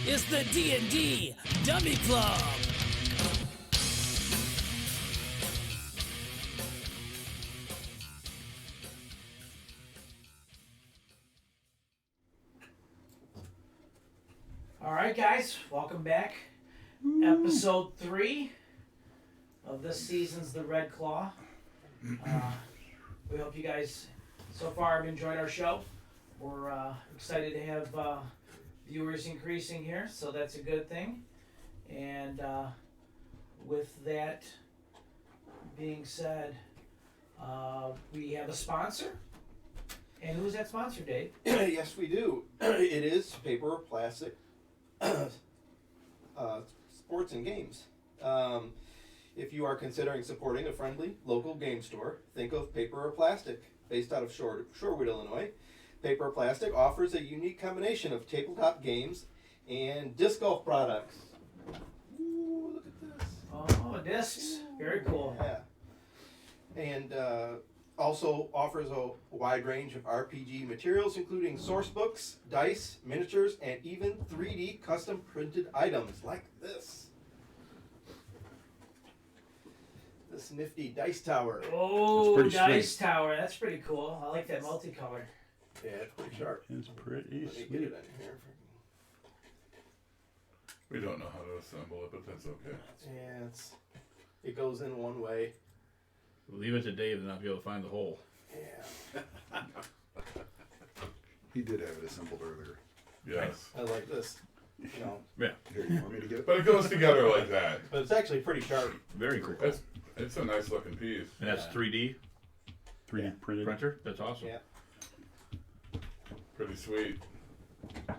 is the D&D Dummy Club. All right, guys, welcome back. Episode 3 of this season's The Red Claw. We hope you guys so far have enjoyed our show. We're excited to have viewers increasing here, so that's a good thing. And with that being said, we have a sponsor. And who's that sponsor, Dave? Yes, we do. It is Paper or Plastic Sports and Games. If you are considering supporting a friendly local game store, think of Paper or Plastic. Based out of Shorewood, Illinois, Paper or Plastic offers a unique combination of tabletop games and disc golf products. Ooh, look at this. Oh, discs. Very cool. Yeah. And also offers a wide range of RPG materials, including source books, dice, miniatures, and even 3D custom printed items like this. This nifty dice tower. Oh, pretty dice sweet. tower. That's pretty cool. I like that multicolor. Yeah, it's pretty sharp. It's pretty Let me get sweet. it in here. We don't know how to assemble it, but that's okay. Yeah, it goes in one way. Leave it to Dave to not be able to find the hole. Yeah, He did have it assembled earlier. Yes. I like this. You know, Yeah, Here, you want me to get it? But it goes together like that. but it's actually pretty sharp. very cool. It's a nice looking piece. And that's 3D 3D Yeah. printed. printer. That's awesome. Yeah. Pretty sweet. I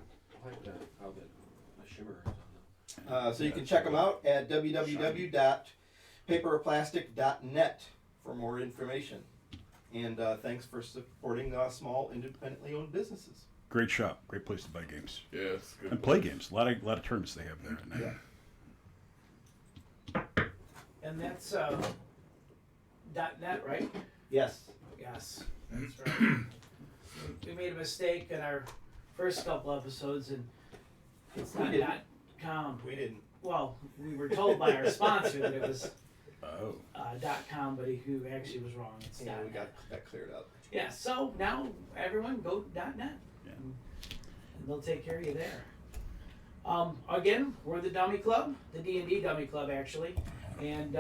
like that, how the shimmer is on the... So you can check them out at www.paperorplastic.net for more information. And thanks for supporting small, independently owned businesses. Great shop. Great place to buy games. Yeah, it's good. And play games. A lot of tournaments they have there at night. Yeah. And that's .net, right? Yes. Yes, that's right. We made a mistake in our first couple episodes, and it's We not didn't. .com. We didn't. Well, we were told by our sponsor that it was Oh. .com, but who actually was wrong. It's Yeah, we .net. got that cleared up. Yeah, so now everyone go .net. Yeah. And they'll take care of you there. Again, we're the Dummy Club, the D&D Dummy Club actually, and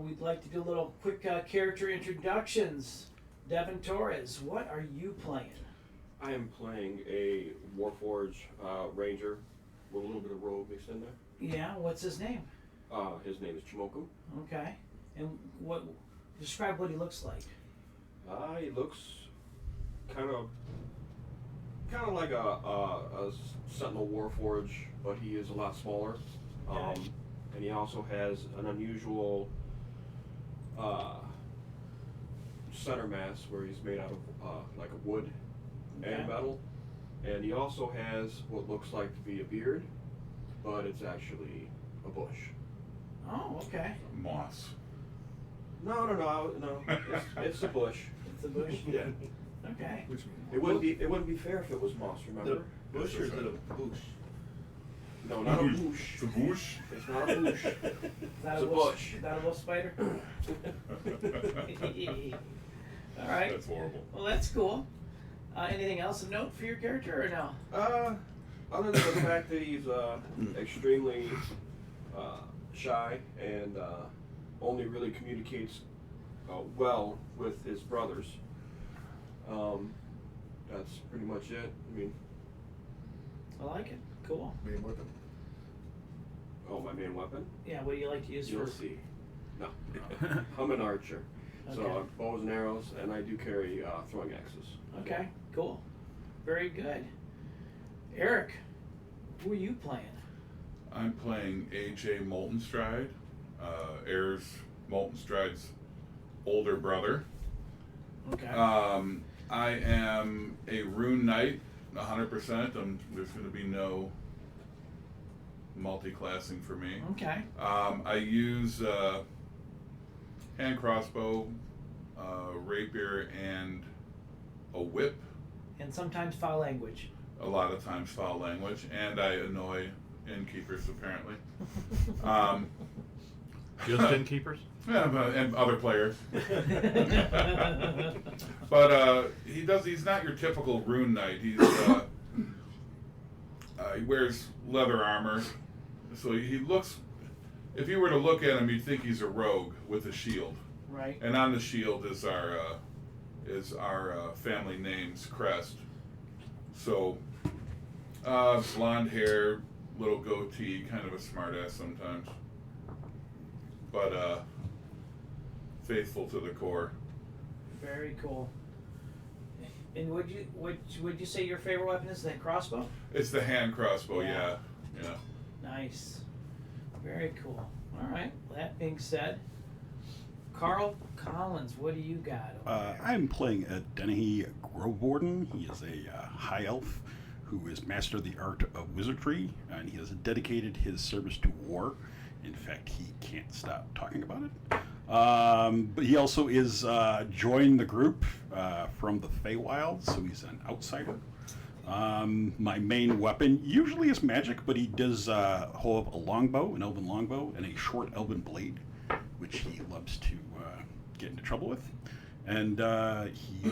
we'd like to do a little quick character introductions. Devin Torres, what are you playing? I am playing a Warforged Ranger with a little bit of rogue mixed in there. Yeah, what's his name? His name is Chimoku. Okay, and describe what he looks like. He looks kind of like a Sentinel Warforged, but he is a lot smaller. Okay. And he also has an unusual center mass where he's made out of like a wood Okay. and metal. And he also has what looks like to be a beard, but it's actually a bush. Oh, okay. Moss. No. It's a bush. It's a bush. Yeah. Okay. It wouldn't be fair if it was moss. Remember? Bush or is it a boosh? No, not a bush. It's a bush. It's not a bush. Is that It's a wolf, bush. Is that a wolf spider? All right. That's horrible. Well, that's cool. Anything else of note for your character or no? Other than the fact that he's extremely shy and only really communicates well with his brothers. That's pretty much it. I mean, I like it. Cool. Main weapon. oh, my main weapon? Yeah, what do you like to use You'll for? see. No, I'm an archer. So Okay. I have bows and arrows, and I do carry throwing axes. Okay, cool. Very good. Eric, who are you playing? I'm playing AJ Moltenstride, Ayers Moltenstride's older brother. Okay. I am a Rune Knight, 100%. There's going to be no multi-classing for me. Okay. I use hand crossbow, rapier, and a whip. And sometimes foul language. a lot of times foul language, and I annoy innkeepers apparently. Um, Just innkeepers? Yeah, and other players. But he's not your typical rune knight. He wears leather armor, so he looks. If you were to look at him, you'd think he's a rogue with a shield. Right. And on the shield is our family name's crest. So, blonde hair, little goatee, kind of a smartass sometimes, but faithful to the core. Very cool. And would you say your favorite weapon is the crossbow? It's the hand crossbow, Yeah. yeah. Nice. Very cool. All right. That being said, Carl Collins, what do you got over there? I'm playing a Dennehy Grovewarden. He is a high elf who is master of the art of wizardry, and he has dedicated his service to war. In fact, he can't stop talking about it. But he also is joined the group from the Feywild, so he's an outsider. My main weapon usually is magic, but he does hold a longbow, an elven longbow, and a short elven blade, which he loves to get into trouble with. And he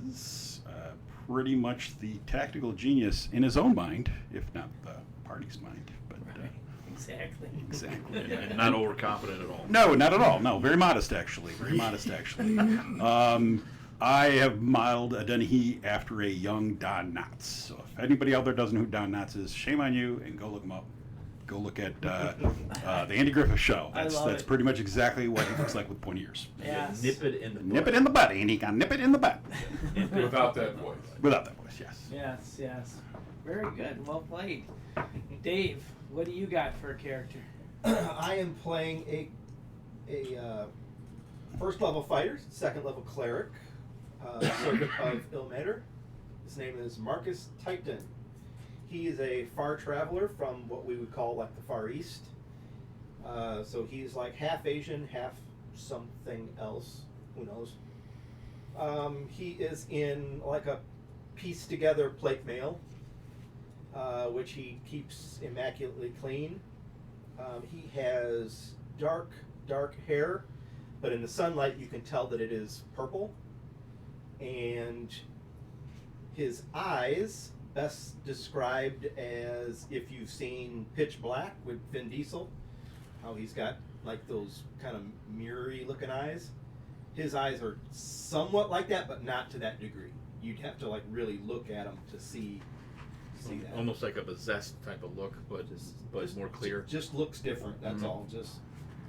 is pretty much the tactical genius in his own mind, if not the party's mind. But Right. Exactly. exactly. And not overconfident at all. No, not at all. No, very modest actually. Very modest actually. I have modeled a Dennehy after a young Don Knotts. So if anybody out there doesn't know who Don Knotts is, shame on you, and go look him up. Go look at the Andy Griffith Show. I That's love that's it. pretty much exactly what he looks like with pointy ears. Yes. Nip it in the butt. Nip it in the butt, Andy. Got nip it in the butt. Without that voice. Without that voice, yes. Yes, yes. Very good. Well played. Dave, what do you got for a character? I am playing a first level fighter, second level cleric, servant of Ilmater. His name is Marcus Titan. He is a far traveler from what we would call like the Far East. So he's like half Asian, half something else. Who knows? He is in like a pieced together plate mail, which he keeps immaculately clean. He has dark hair, but in the sunlight you can tell that it is purple. And his eyes, best described as if you've seen Pitch Black with Vin Diesel, how he's got like those kind of mirror-y looking eyes. His eyes are somewhat like that, but not to that degree. You'd have to like really look at them to see that. Almost like a possessed type of look, but Just- more clear. Just looks different. That's Mhm. all. Just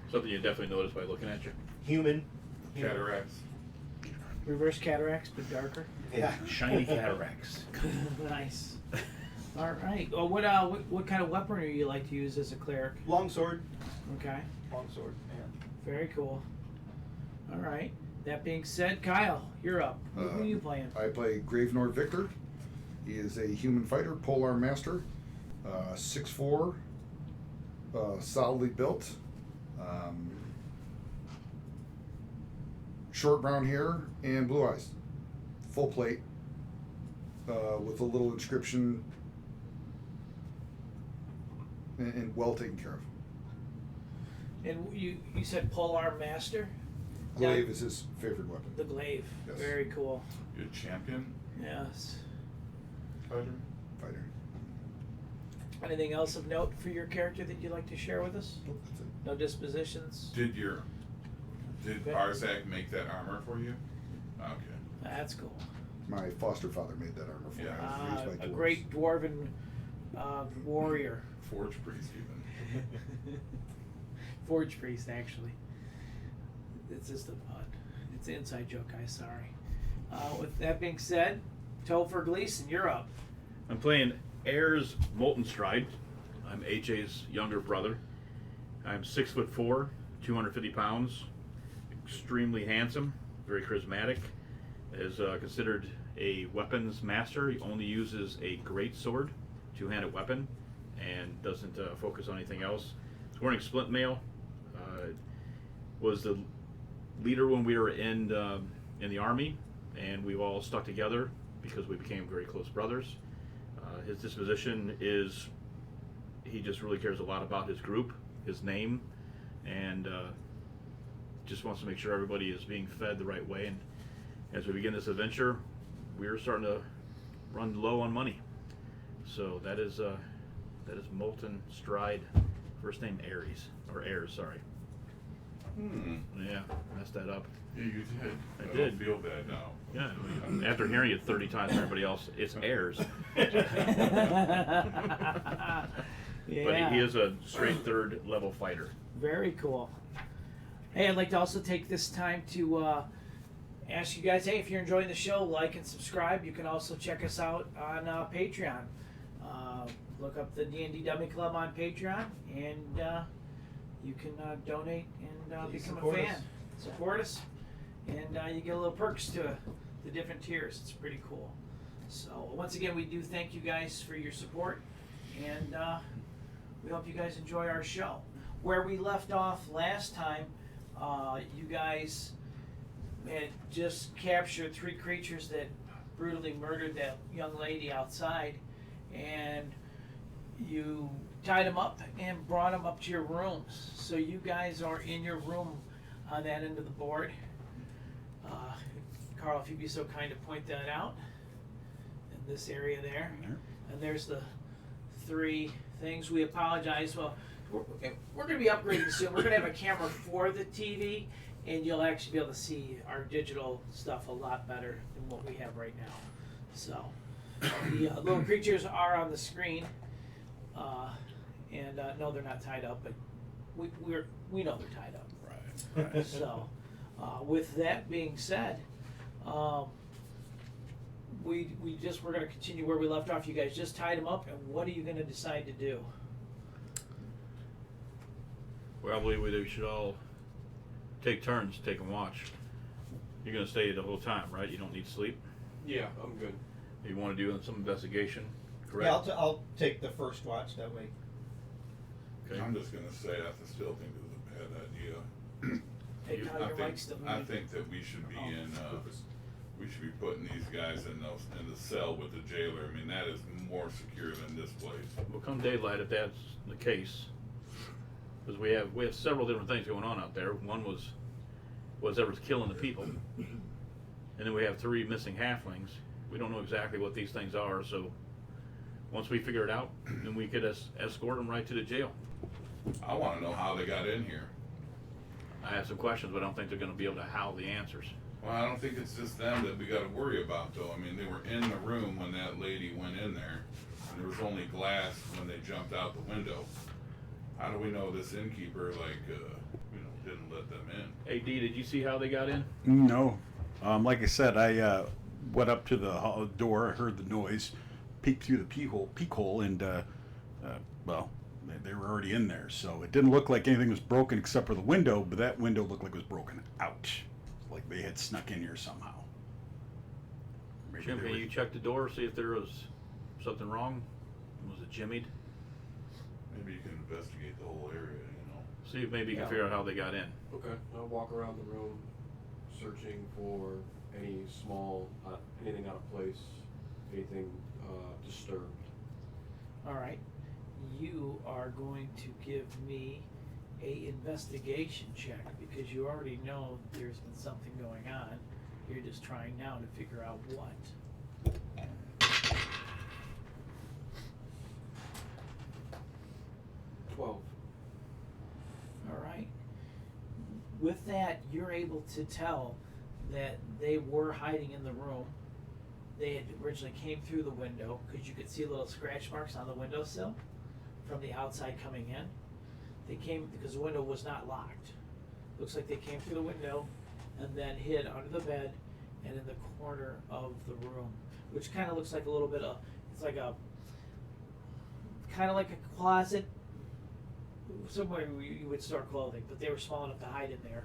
Something you definitely notice by looking at you. human. Cataracts. Reverse cataracts, but darker. Yeah. Shiny cataracts. Nice. All right. Well, what kind of weaponry you like to use as a cleric? Longsword. Okay. Longsword. Yeah. Very cool. All right. That being said, Kyle, you're up. Who are you playing? I play Gravenor Victor. He is a human fighter, polearm master, 6'4", solidly built, short brown hair and blue eyes, full plate, with a little inscription, and well taken care of. And you said polearm master? Glaive is his favorite weapon. The glaive. Yes. Very cool. You're a champion Yes. fighter. Fighter. Anything else of note for your character that you'd like to share with us? Nope, that's it. No dispositions? Did Okay. Arzak make that armor for you? Okay. That's cool. My foster father made that armor for me. Yeah. I was raised by A dwarves. great dwarven warrior. Forge priest even. Forge priest, actually. It's just a pun. It's an inside joke, guys. Sorry. With that being said, Topher Gleason, you're up. I'm playing Ayers Molten Stride. I'm HA's younger brother. I'm 6'4", 250 pounds, extremely handsome, very charismatic. Is considered a weapons master. He only uses a great sword, two-handed weapon, and doesn't focus on anything else. He's wearing splint mail. Was the leader when we were in the army, and we've all stuck together because we became very close brothers. His disposition is he just really cares a lot about his group, his name, and just wants to make sure everybody is being fed the right way. And as we begin this adventure, we're starting to run low on money. So that is Molten Stride, first name Ayers, sorry. Yeah, messed that up. Yeah, you did. I don't did. feel bad now. Yeah, after hearing it 30 times from everybody else, it's Ayers. Yeah. But he is a straight third level fighter. Very cool. Hey, I'd like to also take this time to ask you guys, hey, if you're enjoying the show, like and subscribe. You can also check us out on Patreon. Look up the D&D Dummy Club on Patreon, and you can donate and Please become a support fan. us. Support us, and you get a little perks to the different tiers. It's pretty cool. So once again, we do thank you guys for your support, and we hope you guys enjoy our show. Where we left off last time, you guys had just captured 3 creatures that brutally murdered that young lady outside, and you tied them up and brought them up to your rooms. So you guys are in your room on that end of the board. Carl, if you'd be so kind to point that out, in this area there. And there's the 3 things. We apologize. Well, we're going to be upgrading soon. We're going to have a camera for the TV, and you'll actually be able to see our digital stuff a lot better than what we have right now. So the little creatures are on the screen, and no, they're not tied up, but we know they're tied up. Right. So, with that being said, we're going to continue where we left off. You guys just tied them up, and what are you going to decide to do? Well, I believe we should all take turns, take and watch. You're going to stay the whole time, right? You don't need sleep. Yeah, I'm good. You want to do some investigation, correct? Yeah, I'll take the first watch that way. Okay. I'm just gonna say I still think it was a bad idea. Hey, Kyle, I your think, mic's still I muted. think that we should be we should be putting these guys in the cell with the jailer. I mean, that is more secure than this place. Well, come daylight, if that's the case, because we have several different things going on out there. One was whatever's killing the people, and then we have 3 missing halflings. We don't know exactly what these things are, so once we figure it out, then we could escort them right to the jail. I want to know how they got in here. I have some questions, but I don't think they're going to be able to howl the answers. Well, I don't think it's just them that we got to worry about, though. I mean, they were in the room when that lady went in there, and there was only glass when they jumped out the window. How do we know this innkeeper, didn't let them in? Hey, Dee, did you see how they got in? No. Like I said, I went up to the door, I heard the noise, peeked through the peek hole, and, well, they were already in there. So it didn't look like anything was broken except for the window, but that window looked like it was broken out. Like they had snuck in here somehow. Maybe Jim, they can were- you check the door, see if there was something wrong? Was it jimmied? Maybe you can investigate the whole area, you know? See if maybe you can figure out how they got in. Okay, I'll walk around the room, searching for any small, anything out of place, anything disturbed. All right. You are going to give me a investigation check because you already know there's been something going on. You're just trying now to figure out what. 12. All right. With that, you're able to tell that they were hiding in the room. They had originally came through the window because you could see little scratch marks on the windowsill from the outside coming in. They came because the window was not locked. Looks like they came through the window and then hid under the bed and in the corner of the room, which kind of looks like a little bit of, it's like a, kind of like a closet, somewhere where you would store clothing, but they were small enough to hide in there.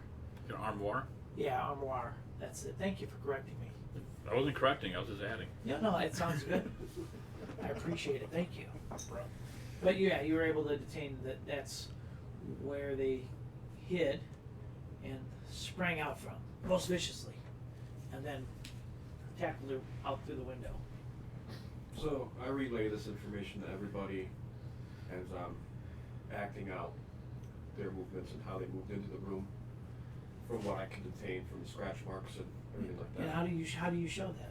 An armoire? Yeah, armoire. That's it. Thank you for correcting me. I wasn't correcting, I was just adding. Yeah, no, it sounds good. I appreciate it. Thank you. But yeah, you were able to detain that. That's where they hid and sprang out from, most viciously, and then tackled her out through the window. So I relay this information to everybody as I'm acting out their movements and how they moved into the room from what I can obtain from the scratch marks and everything like And that. how do you show that?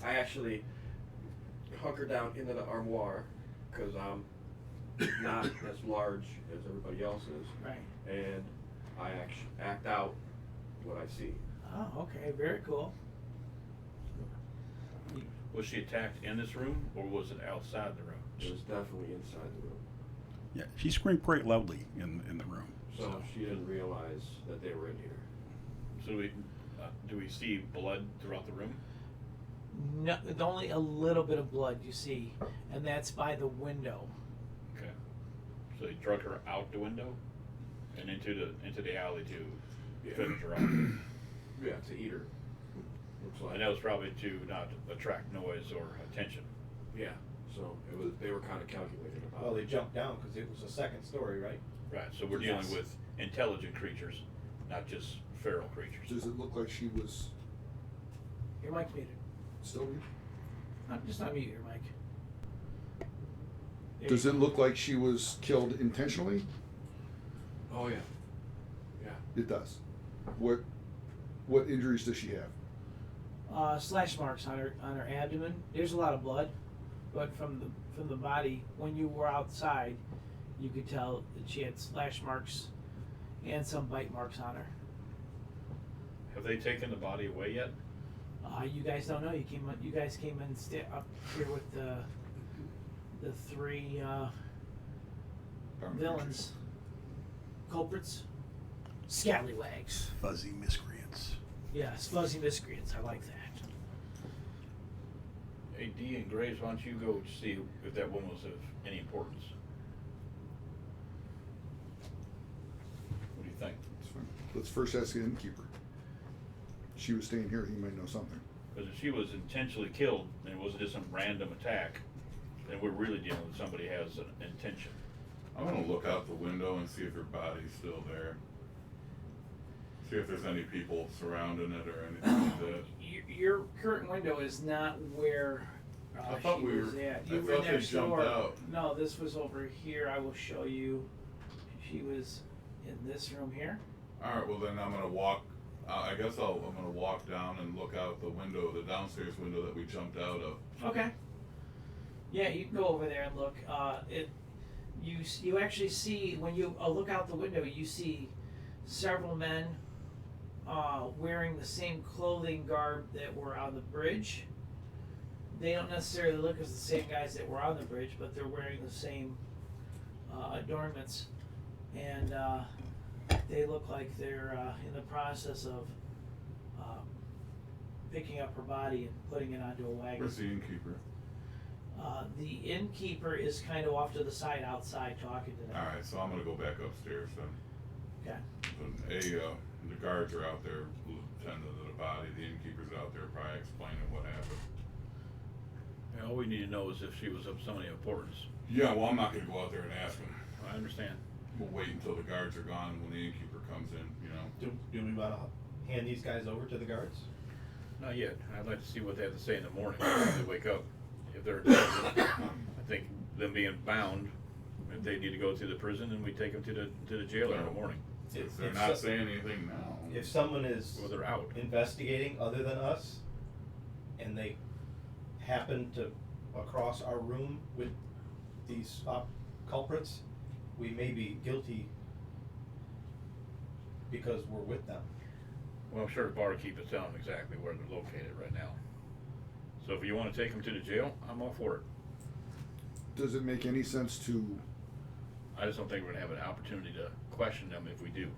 I actually hunker down into the armoire because I'm not as large as everybody else is, Right. and I act out what I see. Oh, okay, very cool. Was she attacked in this room, or was it outside the room? It was definitely inside the room, Yeah, she screamed quite loudly in the room. so she didn't realize that they were in here. So do we see blood throughout the room? No, only a little bit of blood you see, and that's by the window. Okay. So they drug her out the window and into the alley to finish her off. Yeah, to eat her. Looks like. And that was probably to not attract noise or attention. Yeah. So they were kind of calculating about Well, it. they jumped down because it was a second story, right? Right. So we're dealing Yes. with intelligent creatures, not just feral creatures. Does it look like she was Your mic's muted. still here? Just unmute your mic. There Does you it look like she was killed intentionally? Oh yeah. Yeah. It does. What injuries does she have? slash marks on her abdomen. There's a lot of blood, but from the body, when you were outside, you could tell that she had slash marks and some bite marks on her. Have they taken the body away yet? You guys don't know. You guys came in up here with the three villains, culprits, scallywags. Fuzzy miscreants. Yes, fuzzy miscreants. I like that. Hey, Dee and Graves, why don't you go see if that woman was of any importance? What do you think? It's fine. Let's first ask the innkeeper. She was staying here, he might know something. Because if she was intentionally killed and it wasn't just some random attack, then we're really dealing with somebody who has an intention. I'm gonna look out the window and see if her body's still there. See if there's any people surrounding it or anything like that. Your current window is not where I thought she we was were- at. I You were thought they next jumped door. out. No, this was over here. I will show you. She was in this room here. Alright, well then I'm gonna walk, I guess I'm gonna walk down and look out the window, the downstairs window that we jumped out of. Okay. Yeah, you can go over there and look. You actually see when you look out the window, you see several men wearing the same clothing garb that were on the bridge. They don't necessarily look as the same guys that were on the bridge, but they're wearing the same adornments, and they look like they're in the process of picking up her body and putting it onto a wagon. Where's the innkeeper? The innkeeper is kind of off to the side outside talking to them. Alright, so I'm gonna go back upstairs then. Okay. The guards are out there tending to the body, the innkeeper's out there probably explaining what happened. And all we need to know is if she was of some importance. Yeah, well, I'm not gonna go out there and ask him. I understand. We'll wait until the guards are gone when the innkeeper comes in, you know. Do we want to hand these guys over to the guards? Not yet. I'd like to see what they have to say in the morning when they wake up. If they're intelligent, I think them being bound, if they need to go to the prison, then we take them to the jailer in the morning. If they're not saying anything now. If someone is Or they're out. investigating other than us, and they happen to across our room with these culprits, we may be guilty because we're with them. Well, I'm sure the barkeep is telling them exactly where they're located right now. So if you want to take them to the jail, I'm all for it. Does it make any sense to I just don't think we're gonna have an opportunity to question them if we do.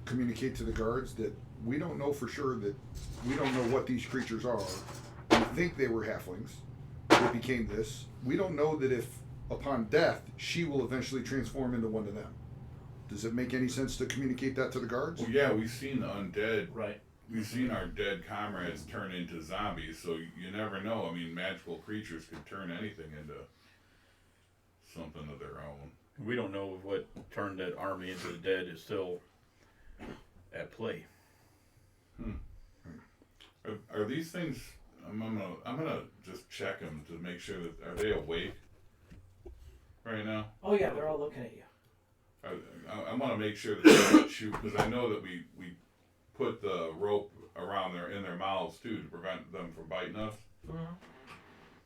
communicate to the guards that we don't know for sure, that we don't know what these creatures are? We think they were halflings. It became this. We don't know that if upon death she will eventually transform into one of them. Does it make any sense to communicate that to the guards? Well, yeah, we've seen the undead. Right. We've seen our dead comrades turn into zombies, so you never know. I mean, magical creatures could turn anything into something of their own. We don't know if what turned that army into the dead is still at play. Are these things? I'm gonna just check them to make sure that are they awake right now. Oh yeah, they're all looking at you. I want to make sure that they don't shoot because I know that we put the rope around in their mouths too to prevent them from biting us.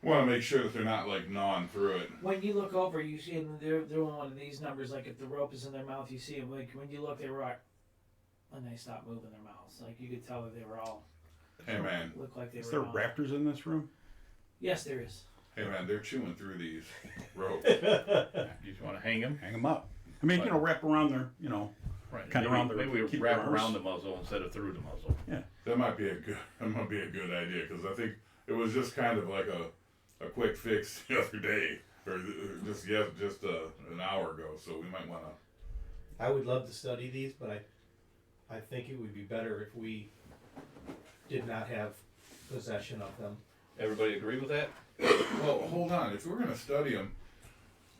Want to make sure that they're not like gnawing through it. When you look over, you see them, they're doing one of these numbers. Like if the rope is in their mouth, you see them. Like when you look, they were like, and they stopped moving their mouths. Like you could tell that they were all. Hey man, Look like they Is were. there all- raptors in this room? Yes, there is. hey man, they're chewing through these ropes. You just want to hang them? Hang them up. I mean, wrap around their, Right. Kinda around the- maybe we keep wrap their arms. around the muzzle instead of through the muzzle. That might be a good idea because I think it was just kind of like a quick fix the other day or just an hour ago. So we might want to. I would love to study these, but I think it would be better if we did not have possession of them. Everybody agree with that? Well, hold on. If we're gonna study them,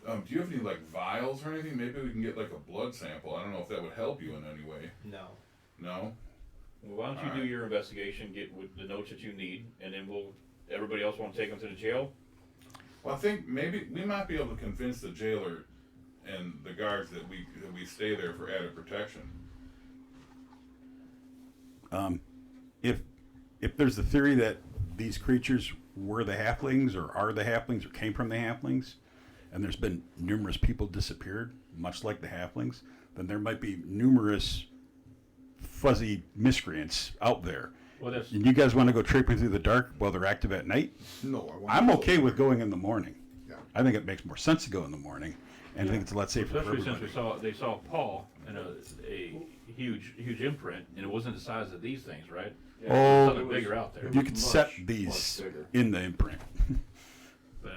do you have any like vials or anything? Maybe we can get like a blood sample. I don't know if that would help you in any way. No. No. Well, why don't you do Alright. your investigation, get with the notes that you need, and then everybody else want to take them to the jail? Well, I think maybe we might be able to convince the jailer and the guards that we stay there for added protection. If there's the theory that these creatures were the halflings or are the halflings or came from the halflings, and there's been numerous people disappeared, much like the halflings, then there might be numerous fuzzy miscreants out there. Well, that's And you guys want to go traipsing through the dark while they're active at night? No, I want. I'm okay with going in the morning. Yeah. I think it makes more sense to go in the morning, and I think it's a lot safer for especially since everybody. they saw Paul in a huge imprint, and it wasn't the size of these things, right? Oh, There's something bigger out there. You could set much these bigger. in the imprint. But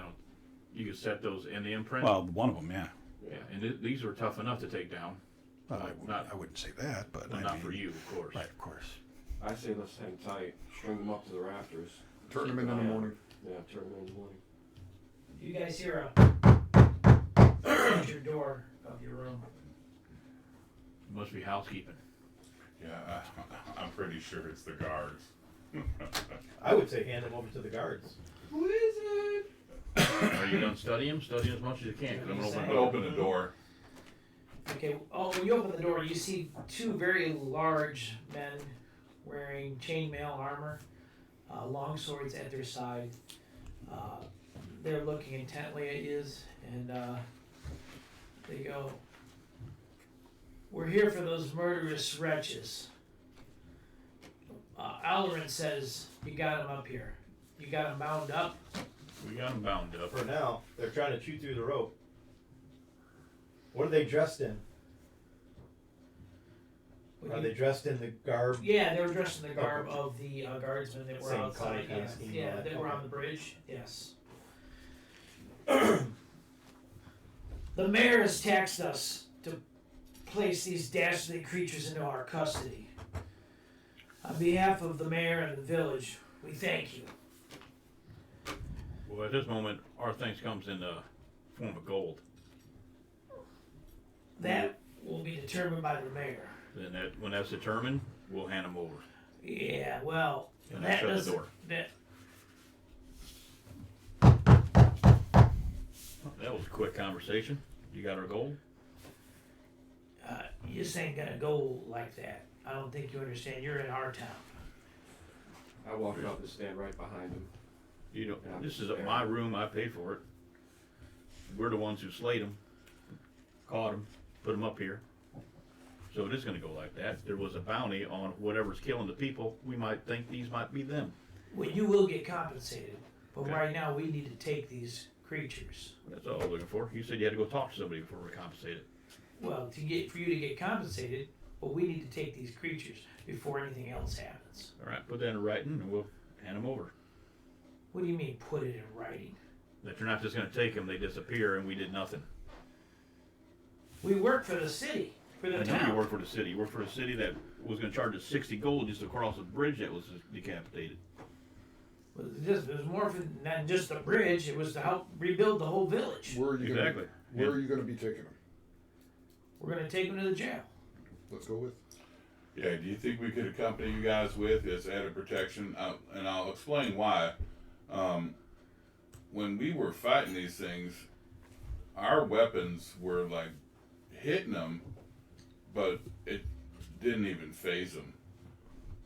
you could set those in the imprint. Well, one of them, yeah. Yeah, and these were tough enough to take down. I wouldn't say that, but Well, I not mean, for you, of course. Right, of course. I say let's hang tight, string them up to the rafters. Turn them in the morning. Yeah, turn them in the morning. You guys hear a at your door of your room. It must be housekeeping. Yeah, I'm pretty sure it's the guards. I would say hand them over to the guards. Who is it? Are you done studying? Study as much as you can. 'Cause I'm gonna open But the door. open the door. Okay. Oh, when you open the door, you see two very large men wearing chainmail armor, long swords at their side. They're looking intently at you, and they go, "We're here for those murderous wretches." Alderin says, "You got them up here. You got them bound up." We got them bound up. For now, they're trying to chew through the rope. What are they dressed in? Are they dressed in the garb? Yeah, they were dressed in the garb of the guardsmen that were Same outside. color kinda Yes. scheme, Yeah, right? they were Okay. on the bridge. Yes. The mayor has taxed us to place these dastardly creatures into our custody. On behalf of the mayor and the village, we thank you. Well, at this moment, our things comes in the form of gold. That will be determined by the mayor. Then when that's determined, we'll hand them over. Yeah, well, And that shut the doesn't. door. That was a quick conversation. You got our gold? You just ain't gonna go like that. I don't think you understand. You're in our town. I walk up and stand right behind him. You know, Yeah, this is fair. my room. I paid for it. We're the ones who slayed them, caught them, put them up here. So it is going to go like that. There was a bounty on whatever's killing the people. We might think these might be them. Well, you will get compensated, but Okay. right now we need to take these creatures. That's all I was looking for. You said you had to go talk to somebody before we're compensated. Well, for you to get compensated, but we need to take these creatures before anything else happens. All right, put that in writing and we'll hand them over. What do you mean, put it in writing? That you're not just going to take them, they disappear, and we did nothing. We work for the city, for the I know town. you work for the city. You work for a city that was going to charge us 60 gold just to cross a bridge that was decapitated. Well, it was more than just the bridge. It was to help rebuild the whole village. Where are you Exactly. gonna? Where are you gonna be taking them? We're going to take them to the jail. Let's go with. Yeah, do you think we could accompany you guys with this added protection? And I'll explain why. When we were fighting these things, our weapons were like hitting them, but it didn't even phase them.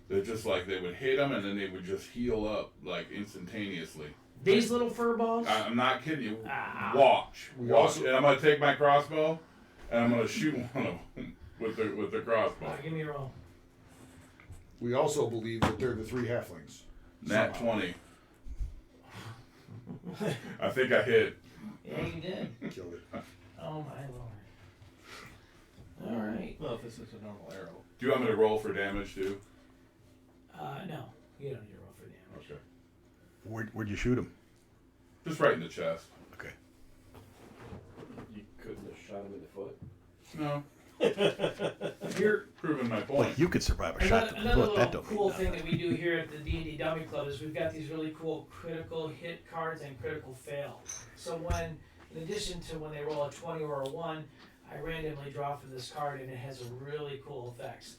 They're just like they would hit them and then they would just heal up like instantaneously. These little fur balls? I'm not kidding you. Ah. Watch. We Watch. also- And I'm gonna take my crossbow and I'm gonna shoot one of them with the crossbow. Give me a roll. We also believe that they're the three halflings. Nat Somehow. 20. I think I hit. Yeah, you did. Killed it. Oh my lord. All right. Well, if this is a normal arrow. Do you want me to roll for damage too? No, you don't need to roll for damage. Okay. Where'd you shoot him? Just right in the chest. Okay. You couldn't have shot him in the foot. No. You're Proving my Well, point. you could survive a shot to the another foot. That little don't cool mean thing nothing. that we do here at the D&D Dummy Club is we've got these really cool critical hit cards and critical fail. So when, in addition to when they roll a 20 or a 1, I randomly draw from this card and it has a really cool effects.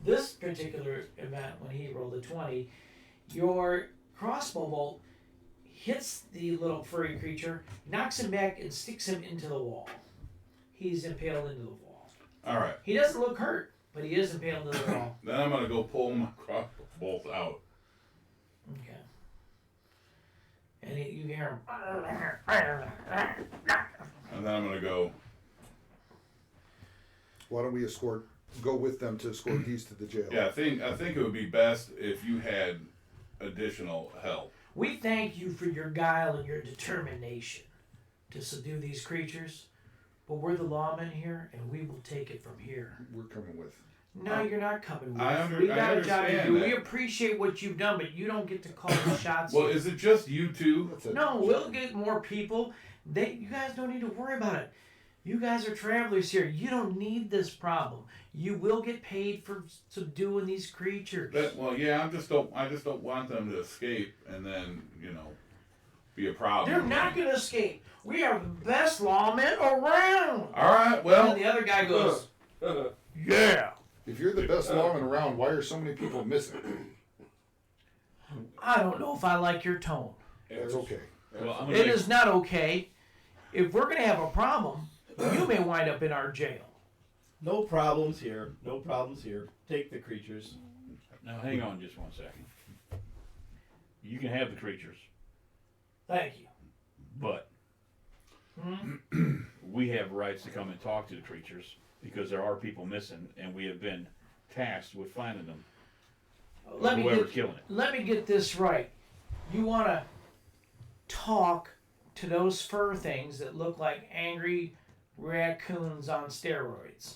This particular event, when he rolled a 20, your crossbow bolt hits the little furry creature, knocks him back, and sticks him into the wall. He's impaled into the wall. All right. He doesn't look hurt, but he is impaled into the wall. Then I'm gonna go pull my crossbow bolt out. Okay. And you hear him. And then I'm gonna go. Why don't we go with them to escort these to the jail? Yeah, I think it would be best if you had additional help. We thank you for your guile and your determination to subdue these creatures, but we're the lawmen here, and we will take it from here. We're coming with. No, you're not coming with. I We got a job to understand do. that. We appreciate what you've done, but you don't get to call the shots. Well, here. is it just you two? That's it. No, we'll get more people. You guys don't need to worry about it. You guys are travelers here. You don't need this problem. You will get paid for subduing these creatures. Well, yeah. I just don't want them to escape and then be a problem. They're not going to escape. We are the best lawmen around. All right. And Well, the other guy goes, yeah. If you're the best lawman around, why are so many people missing? I don't know if I like your tone. That's okay. Well, I'm gonna It make- is not okay. If we're going to have a problem, you may wind up in our jail. No problems here. No problems here. Take the creatures. Now, hang on just 1 second. You can have the creatures, Thank you. but we have rights to come and talk to the creatures because there are people missing, and we have been tasked with finding them. Let me Whoever's get, killing it. let me get this right. You want to talk to those fur things that look like angry raccoons on steroids.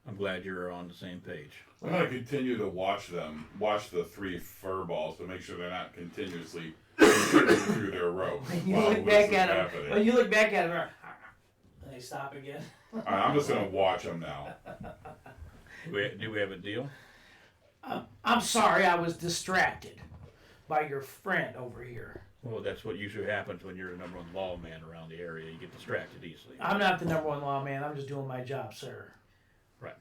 I'm glad you're on the same page. I'm gonna continue to watch the three fur balls to make sure they're not continuously through their rope. And you while look this back is at them. happening. When you look back at them, and they stop again. All right, I'm just gonna watch them now. Do we have a deal? I'm sorry, I was distracted by your friend over here. Well, that's what usually happens when you're the number one lawman around the area. You get distracted easily. I'm not the number one lawman. I'm just doing my job, sir. Right.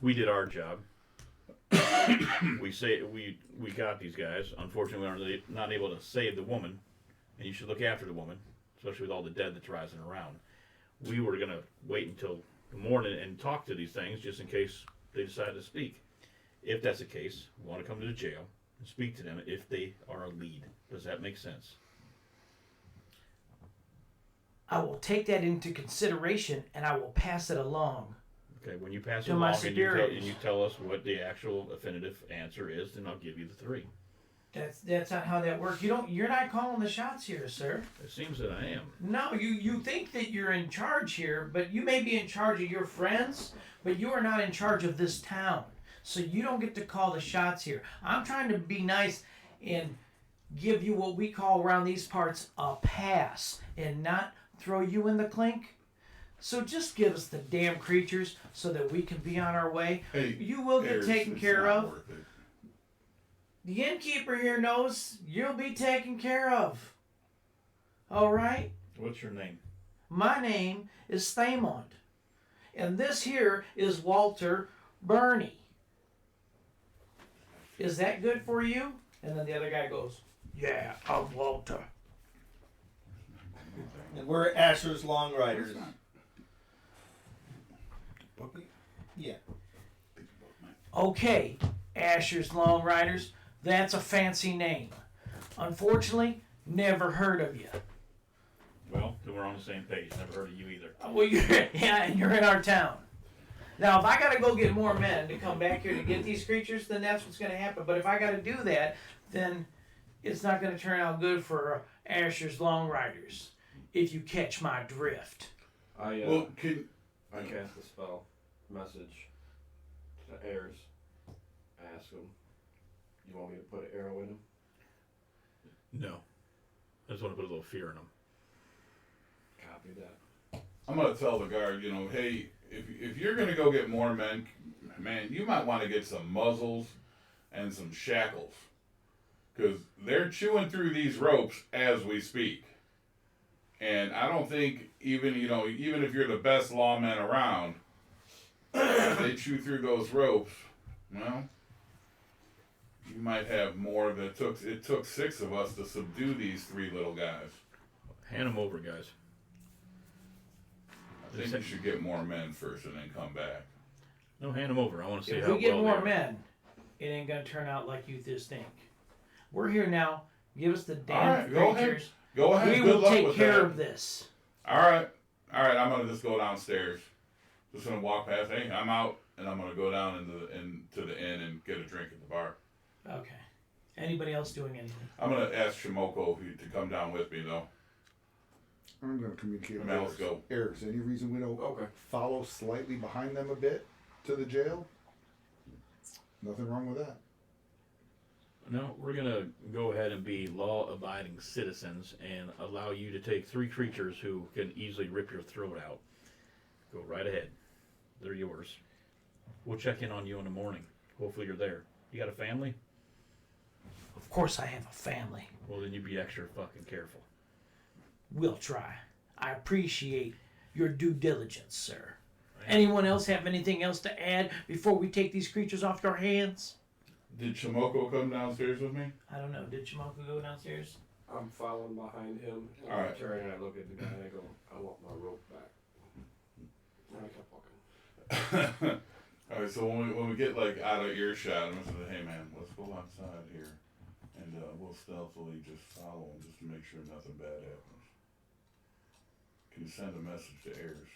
We did our job. we got these guys. Unfortunately, we are not able to save the woman, and you should look after the woman, especially with all the dead that's rising around. We were gonna wait until the morning and talk to these things just in case they decide to speak. If that's the case, we want to come to the jail and speak to them if they are a lead. Does that make sense? I will take that into consideration and I will pass it along. Okay, when you pass it To my along and superiors. you tell us what the actual definitive answer is, then I'll give you the 3. That's not how that works. You're not calling the shots here, sir. It seems that I am. No, you think that you're in charge here, but you may be in charge of your friends, but you are not in charge of this town. So you don't get to call the shots here. I'm trying to be nice and give you what we call around these parts a pass and not throw you in the clink. So just give us the damn creatures so that we can be on our way. Hey, You will get Ayers, taken it's care not of. worth it. The innkeeper here knows you'll be taken care of. All right? What's your name? My name is Thamond. And this here is Walter Burney. is that good for you? And then the other guy goes, yeah, I'm Walter. And we're Asher's Long Riders. Yeah. Okay, Asher's Long Riders, that's a fancy name. Unfortunately, never heard of you. Well, then we're on the same page. Never heard of you either. Well, and you're in our town. Now, if I gotta go get more men to come back here to get these creatures, then that's what's gonna happen. But if I gotta do that, then it's not gonna turn out good for Asher's Long Riders. If you catch my drift. I Well, can I cast a spell message to heirs. I ask them, you want me to put an arrow in him? No. I just want to put a little fear in them. Copy that. I'm gonna tell the guard, you know, hey, if you're gonna go get more men, man, you might want to get some muzzles and some shackles, because they're chewing through these ropes as we speak. And I don't think even if you're the best lawman around, if they chew through those ropes, well, you might have more. It took 6 of us to subdue these 3 little guys. Hand them over, guys. I think you should get more men first and then come back. No, hand them over. I want to see If how we get well more they are. men, it ain't gonna turn out like you just think. We're here now. Give us the All damn right, go ahead. creatures. Go ahead. We Good will luck take with care that. of this. All right. I'm gonna just go downstairs. Just gonna walk past. Hey, I'm out, and I'm gonna go down into the inn and get a drink at the bar. Okay. Anybody else doing anything? I'm gonna ask Shimoko to come down with me though. I'm going to communicate with Now let's Eric. go. Eric, is there any reason we don't Okay. follow slightly behind them a bit to the jail? Nothing wrong with that. No, we're going to go ahead and be law-abiding citizens and allow you to take 3 creatures who can easily rip your throat out. Go right ahead. They're yours. We'll check in on you in the morning. Hopefully you're there. You got a family? Of course I have a family. Well, then you be extra fucking careful. We'll try. I appreciate your due diligence, sir. Anyone else have anything else to add before we take these creatures off your hands? Did Shimoko come downstairs with me? I don't know. Did Shimoko go downstairs? I'm following behind him, and All I right. turn and I look at the guy and I go, I want my rope back. And I kept walking. All right. So when we get like out of earshot, I'm gonna say, hey man, let's go outside here, and we'll stealthily just follow him just to make sure nothing bad happens. Can you send a message to heirs?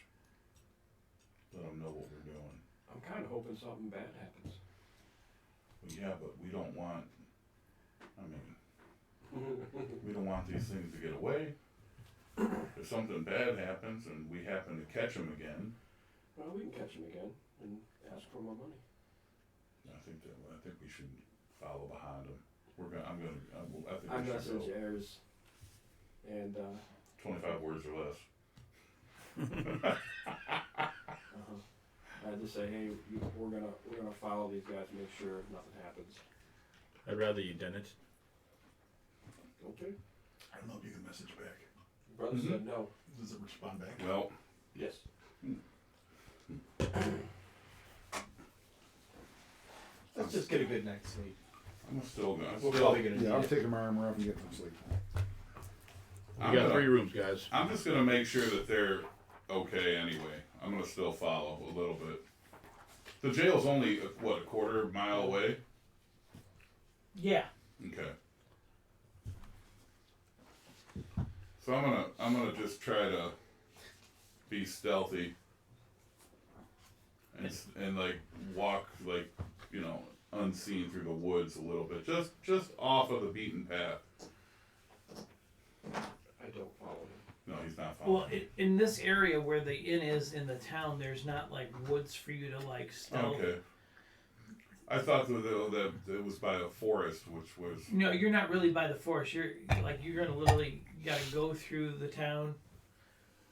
Let them know what we're doing. I'm kind of hoping something bad happens. Well, yeah, but we don't want. I mean, we don't want these things to get away. If something bad happens and we happen to catch them again, Well, we can catch him again and ask for more money. I think we should follow behind them. I think I we should message go heirs, and 25 words or less. I just say, hey, we're gonna follow these guys, make sure nothing happens. I'd rather you didn't. Okay. I don't know if you can message back. Brother said no. Does it respond back? Well, Yes. Let's just get a good night's sleep. I'm still gonna. We're probably gonna Yeah, need I'm it. taking my armor off and getting some sleep. We got 3 rooms, guys. I'm just gonna make sure that they're okay anyway. I'm gonna still follow a little bit. The jail's only a quarter mile away. Yeah. Okay. So I'm gonna just try to be stealthy and like walk like unseen through the woods a little bit, just off of the beaten path. I don't follow him. No, he's not following. Well, in this area where the inn is in the town, there's not like woods for you to like stealth. Okay. I thought that it was by a forest, which was. No, you're not really by the forest. You're gonna literally you gotta go through the town,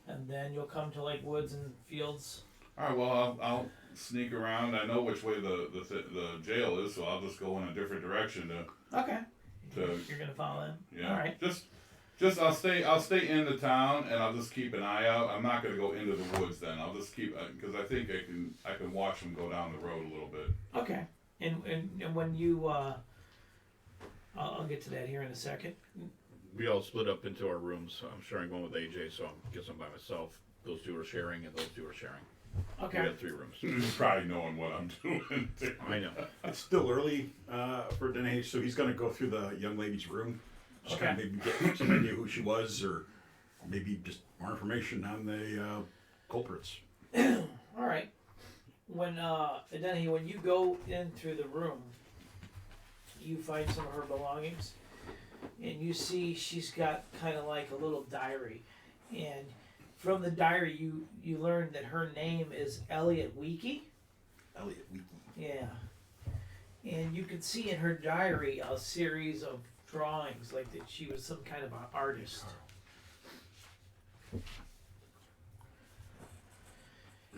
and then you'll come to like woods and fields. All right. Well, I'll sneak around. I know which way the jail is, so I'll just go in a different direction to. Okay. To You're gonna follow them. yeah. All right. Just I'll stay in the town and I'll just keep an eye out. I'm not gonna go into the woods then. I'll just keep because I think I can watch them go down the road a little bit. Okay. And when you, I'll get to that here in a second. We all split up into our rooms. I'm sharing one with AJ, so I guess I'm by myself. Those two are sharing, and those two are sharing. We Okay. have 3 rooms. He's probably knowing what I'm doing. I know. It's still early for Danae, so he's going to go through the young lady's room. Just kind of Okay. maybe get some idea who she was, or maybe just more information on the culprits. All right. When Denny, when you go in through the room, you find some of her belongings, and you see she's got kind of like a little diary, and from the diary you learn that her name is Elliot Weekey. Elliot Weekey. Yeah. And you could see in her diary a series of drawings, like that she was some kind of an artist.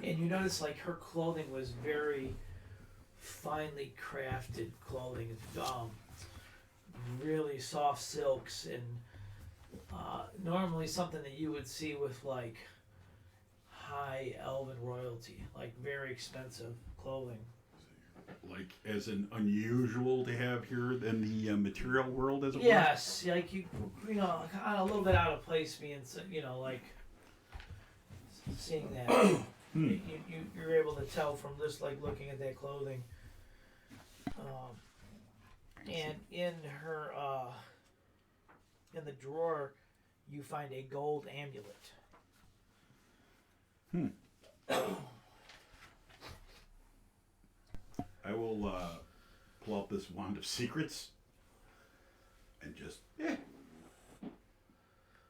And you notice like her clothing was very finely crafted clothing, really soft silks, and normally something that you would see with like high elven royalty, like very expensive clothing. Like, as an unusual to have here in the material world, as it Yes, like you know, kind of a little bit out of place being, like seeing that. You're able to tell from just like looking at that clothing. And in her, in the drawer, you find a gold amulet. I will pull out this wand of secrets and just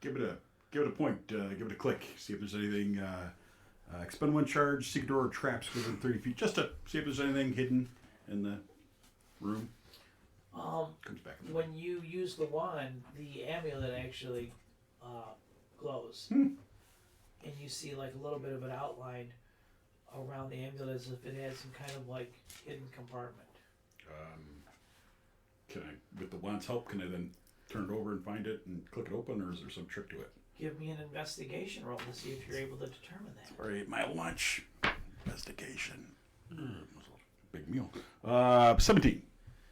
give it a point, give it a click, see if there's anything. Expend 1 charge, secret door or traps within 30 feet, just to see if there's anything hidden in the room. Comes back. When you use the wand, the amulet actually glows, Hmm. and you see like a little bit of an outline around the amulet as if it has some kind of like hidden compartment. Can I, with the wand's help, can I then turn it over and find it and click it open, or is there some trick to it? Give me an investigation roll to see if you're able to determine that. All right, my lunch. Investigation. Big meal. 17.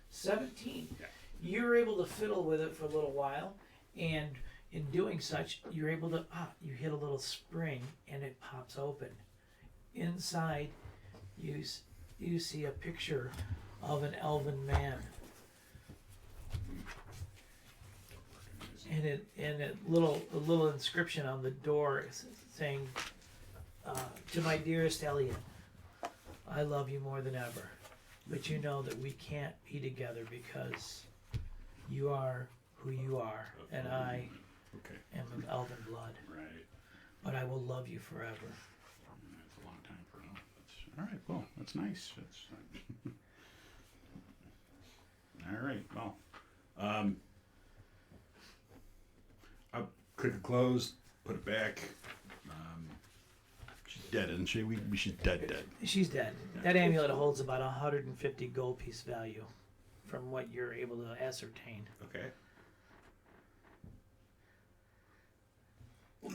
17. Yeah. You're able to fiddle with it for a little while, and in doing such, you're able to you hit a little spring and it pops open. Inside, you see a picture of an elven man, and a little inscription on the door saying, "To my dearest Elliot, I love you more than ever, but you know that we can't be together because you are who you are, and I Okay. am of elven blood. Right. But I will love you forever." That's a long time for now. All right. Well, that's nice. That's all right. Well, I'll click it closed, put it back. She's dead, isn't she? She's dead. She's dead. That amulet holds about 150 gold piece value, from what you're able to ascertain. Okay.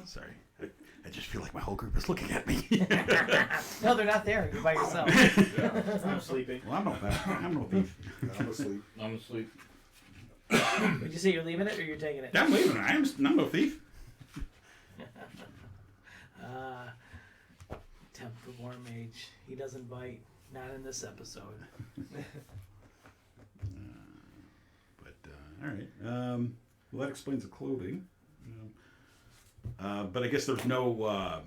Sorry. I just feel like my whole group is looking at me. No, they're not there. You're by yourself. I'm sleeping. Well, I'm no thief. I'm asleep. I'm asleep. Would you say you're leaving it or you're taking it? I'm leaving. I'm no thief. Tempt the War Mage. He doesn't bite. Not in this episode. All right. Well, that explains the clothing. But I guess there's no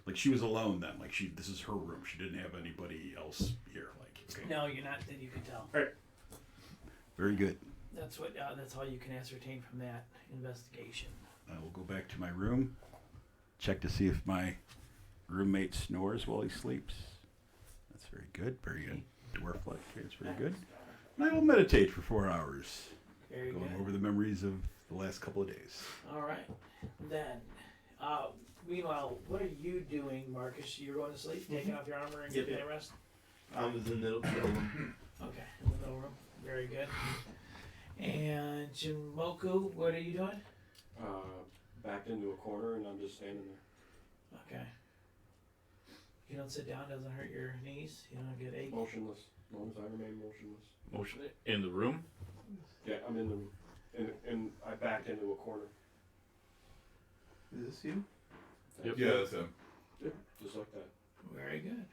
like she was alone then. Like this is her room. She didn't have anybody else here. Like okay. No, you're not. That you can tell. All right. Very good. That's what. That's all you can ascertain from that investigation. I will go back to my room. Check to see if my roommate snores while he sleeps. That's very good. Very good. Dwarf-like. It's very good. And I will meditate for 4 hours, Very going good. over the memories of the last couple of days. All right. Then, meanwhile, what are you doing, Marcus? You're going to sleep, taking off your armor and Yep, getting yep. a rest? I'm in the middle room. Okay, in the middle room. Very good. And Jimoku, what are you doing? Backed into a corner and I'm just standing there, Okay. You don't sit down, doesn't hurt your knees. You don't get ache. motionless. As long as I remain motionless. Motion in the room. Yeah, I'm in the, and I backed into a corner. Is this you? Yep. Yeah, that's him. Yeah, just like that. Very good.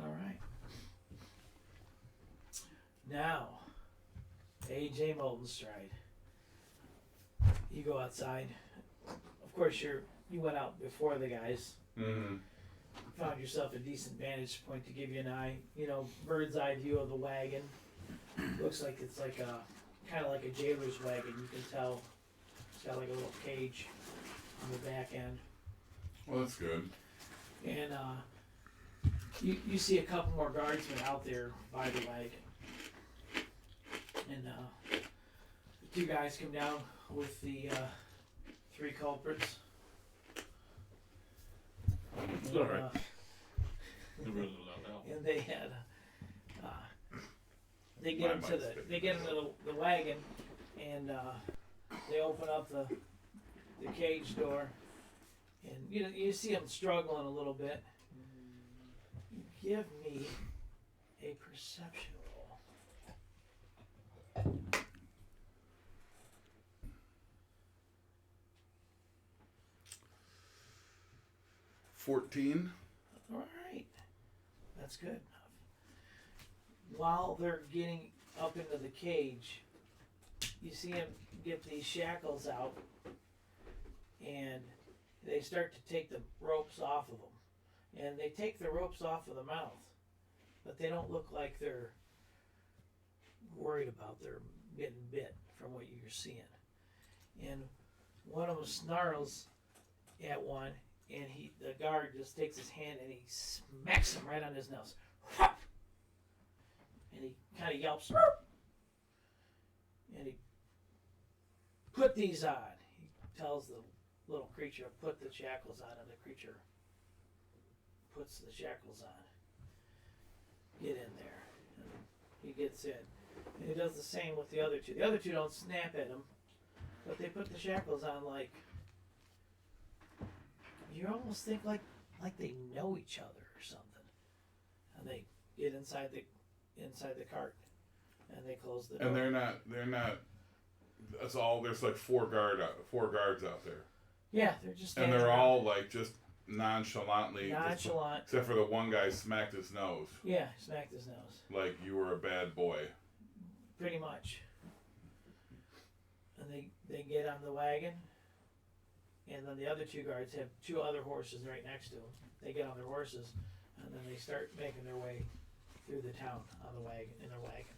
All right. Now, AJ Moldenstride. You go outside. Of course, you went out before the guys. Mm-hmm. Found yourself a decent vantage point to give you an bird's eye view of the wagon. Looks like it's like a kind of like a jailer's wagon. You can tell it's got like a little cage on the back end. Well, that's good. And you see a couple more guardsmen out there by the wagon. And the two guys come down with the 3 culprits. It's all right. And they had they get into the wagon, and they open up the cage door, and you see them struggling a little bit. Give me a perception roll. 14. All right, that's good enough. While they're getting up into the cage, you see him get these shackles out, and they start to take the ropes off of them. And they take the ropes off of the mouth, but they don't look like they're worried about their getting bit from what you're seeing. And one of them snarls at one, and the guard just takes his hand and he smacks him right on his nose. And he kind of yelps. And he put these on. He tells the little creature to put the shackles on, and the creature puts the shackles on. Get in there. And he gets in. And he does the same with the other two. The other two don't snap at him, but they put the shackles on like, you almost think like they know each other or something. And they get inside the cart, and they close the door. And they're not. That's all. There's like four guards out there, Yeah, they're just and standing they're around. all like just nonchalantly. Nonchalant. Except for the one guy smacked his nose. Yeah, smacked his nose. Like you were a bad boy. Pretty much. And they get on the wagon, and then the other two guards have 2 other horses right next to them. They get on their horses, and then they start making their way through the town on the wagon, in their wagon.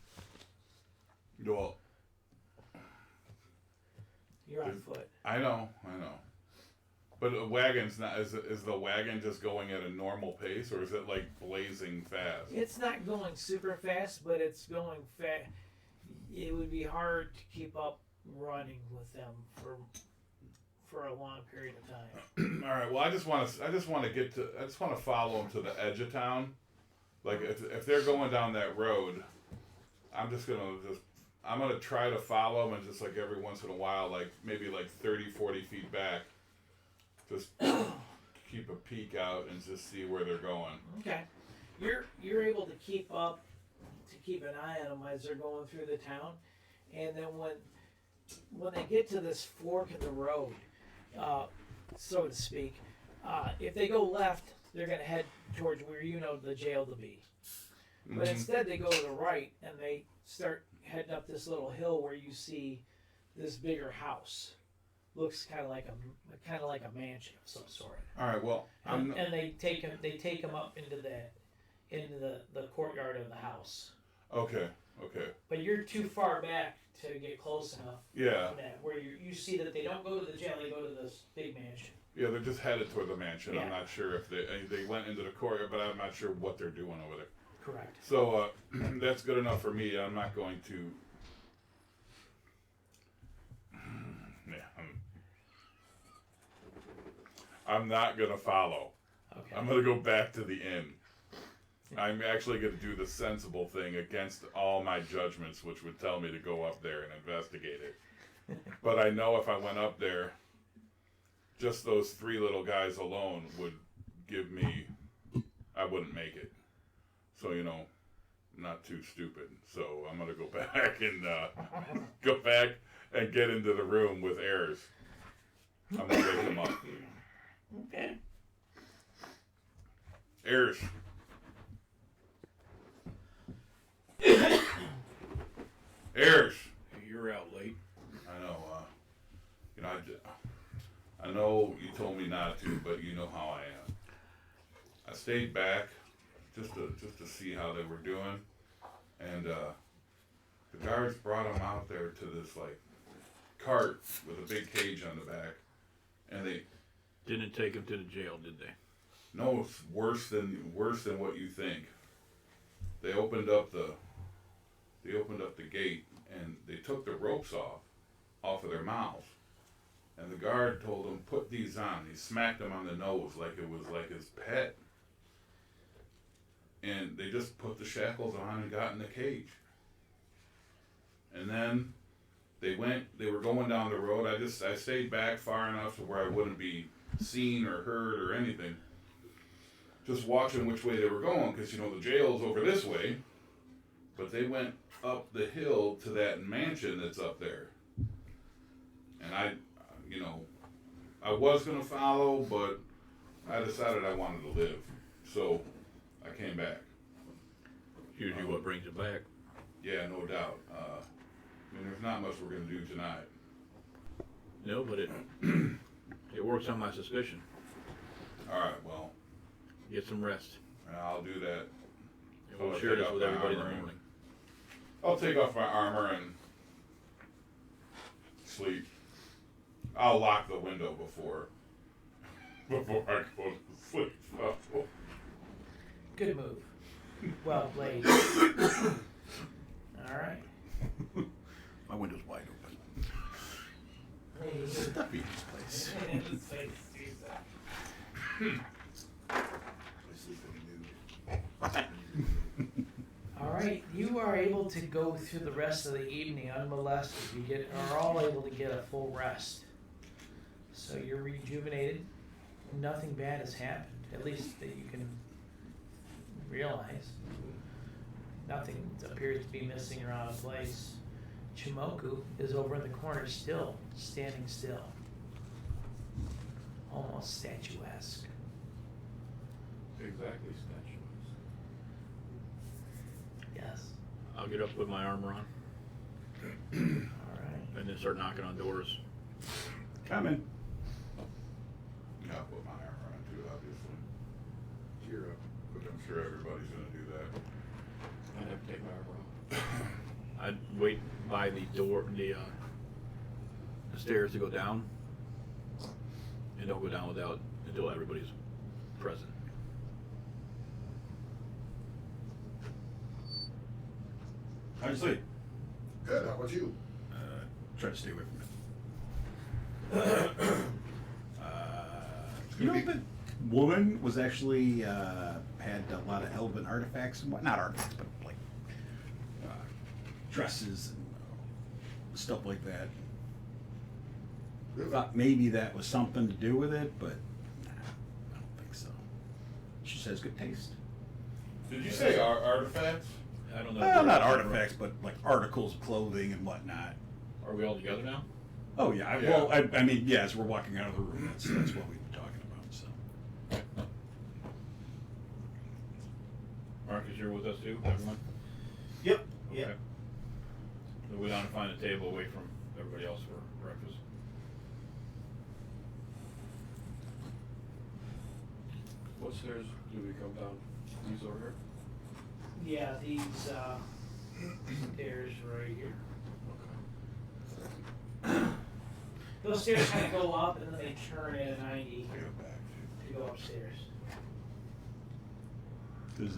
Well, You're on foot. I know. But a wagon's not. Is the wagon just going at a normal pace, or is it like blazing fast? It's not going super fast, but it's going fast. It would be hard to keep up running with them for a long period of time. All right. Well, I just want to follow them to the edge of town. Like if they're going down that road, I'm gonna try to follow them, and just like every once in a while, like maybe like 30, 40 feet back, just keep a peek out and just see where they're going. Okay, you're able to keep an eye on them as they're going through the town, and then when they get to this fork in the road, so to speak, if they go left, they're gonna head towards where the jail to be. But instead, they go to the right, and they start heading up this little hill where you see this bigger house. Looks kind of like a mansion of some sort. All right. Well, And they take him up into the courtyard of the house. Okay. But you're too far back to get close enough. Yeah. To that, where you see that they don't go to the jail, they go to this big mansion. Yeah, they're just headed toward the mansion. Yeah. I'm not sure if they went into the courtyard, but I'm not sure what they're doing over there. Correct. So that's good enough for me. I'm not going to. Yeah, I'm not gonna follow. Okay. I'm gonna go back to the inn. I'm actually gonna do the sensible thing against all my judgments, which would tell me to go up there and investigate it. But I know if I went up there, just those 3 little guys alone would give me. I wouldn't make it. So not too stupid. So I'm gonna go back and get into the room with Ayers. I'm gonna wake him up. Okay. Ayers. Ayers. You're out late. I know. You know, I know you told me not to, but you know how I am. I stayed back just to see how they were doing, and the guards brought them out there to this like cart with a big cage on the back, and they Didn't take him to the jail, did they? no, it's worse than what you think. They opened up the gate and they took the ropes off of their mouths. And the guard told him, put these on. He smacked him on the nose like it was like his pet. And they just put the shackles on and got in the cage. And then they were going down the road. I stayed back far enough to where I wouldn't be seen or heard or anything. Just watching which way they were going, because, you know, the jail's over this way. But they went up the hill to that mansion that's up there. And I was going to follow, but I decided I wanted to live. So I came back. Usually what brings you back. Yeah, no doubt. I mean, there's not much we're going to do tonight. No, but it works on my suspicion. All right, well, Get some rest. I'll do that. And we'll I'll share take this off with my everybody in the armor and- morning. I'll take off my armor and sleep. I'll lock the window before I go to sleep. So. Good move. Well played. All right. My window's wide open. Hey. Stuffy in this place. All right, you are able to go through the rest of the evening unmolested. You are all able to get a full rest. So you're rejuvenated. Nothing bad has happened, at least that you can realize. Nothing appears to be missing or out of place. Chimoku is over in the corner still, standing still. Almost statuesque. Exactly, statues. Yes. I'll get up with my armor on All right. and then start knocking on doors. Coming. Yeah, I'll put my armor on too, obviously. Cheer up. But I'm sure everybody's going to do that. I'd have to take my armor off. I'd wait by the door, the stairs to go down, and don't go down until everybody's present. How'd you sleep? Good, how about you? Try to stay away from it. You know, the woman was actually had a lot of elven artifacts and not artifacts, but like dresses and stuff like that. Really? Thought maybe that was something to do with it, but nah, I don't think so. She says good taste. Did you say artifacts? I don't know. Well, not artifacts, but like articles of clothing and whatnot. Are we all together now? Oh yeah, Yeah. well, I mean, yeah, as we're walking out of the room, that's what we've been talking about. So Marcus, you're with us too, everyone? Yep, yeah. Okay. So we'll go down and find a table away from everybody else for breakfast. What stairs do we come down? These over here? Yeah, these stairs right here. Those stairs kind of go up and then they turn at a 90 to go upstairs. there's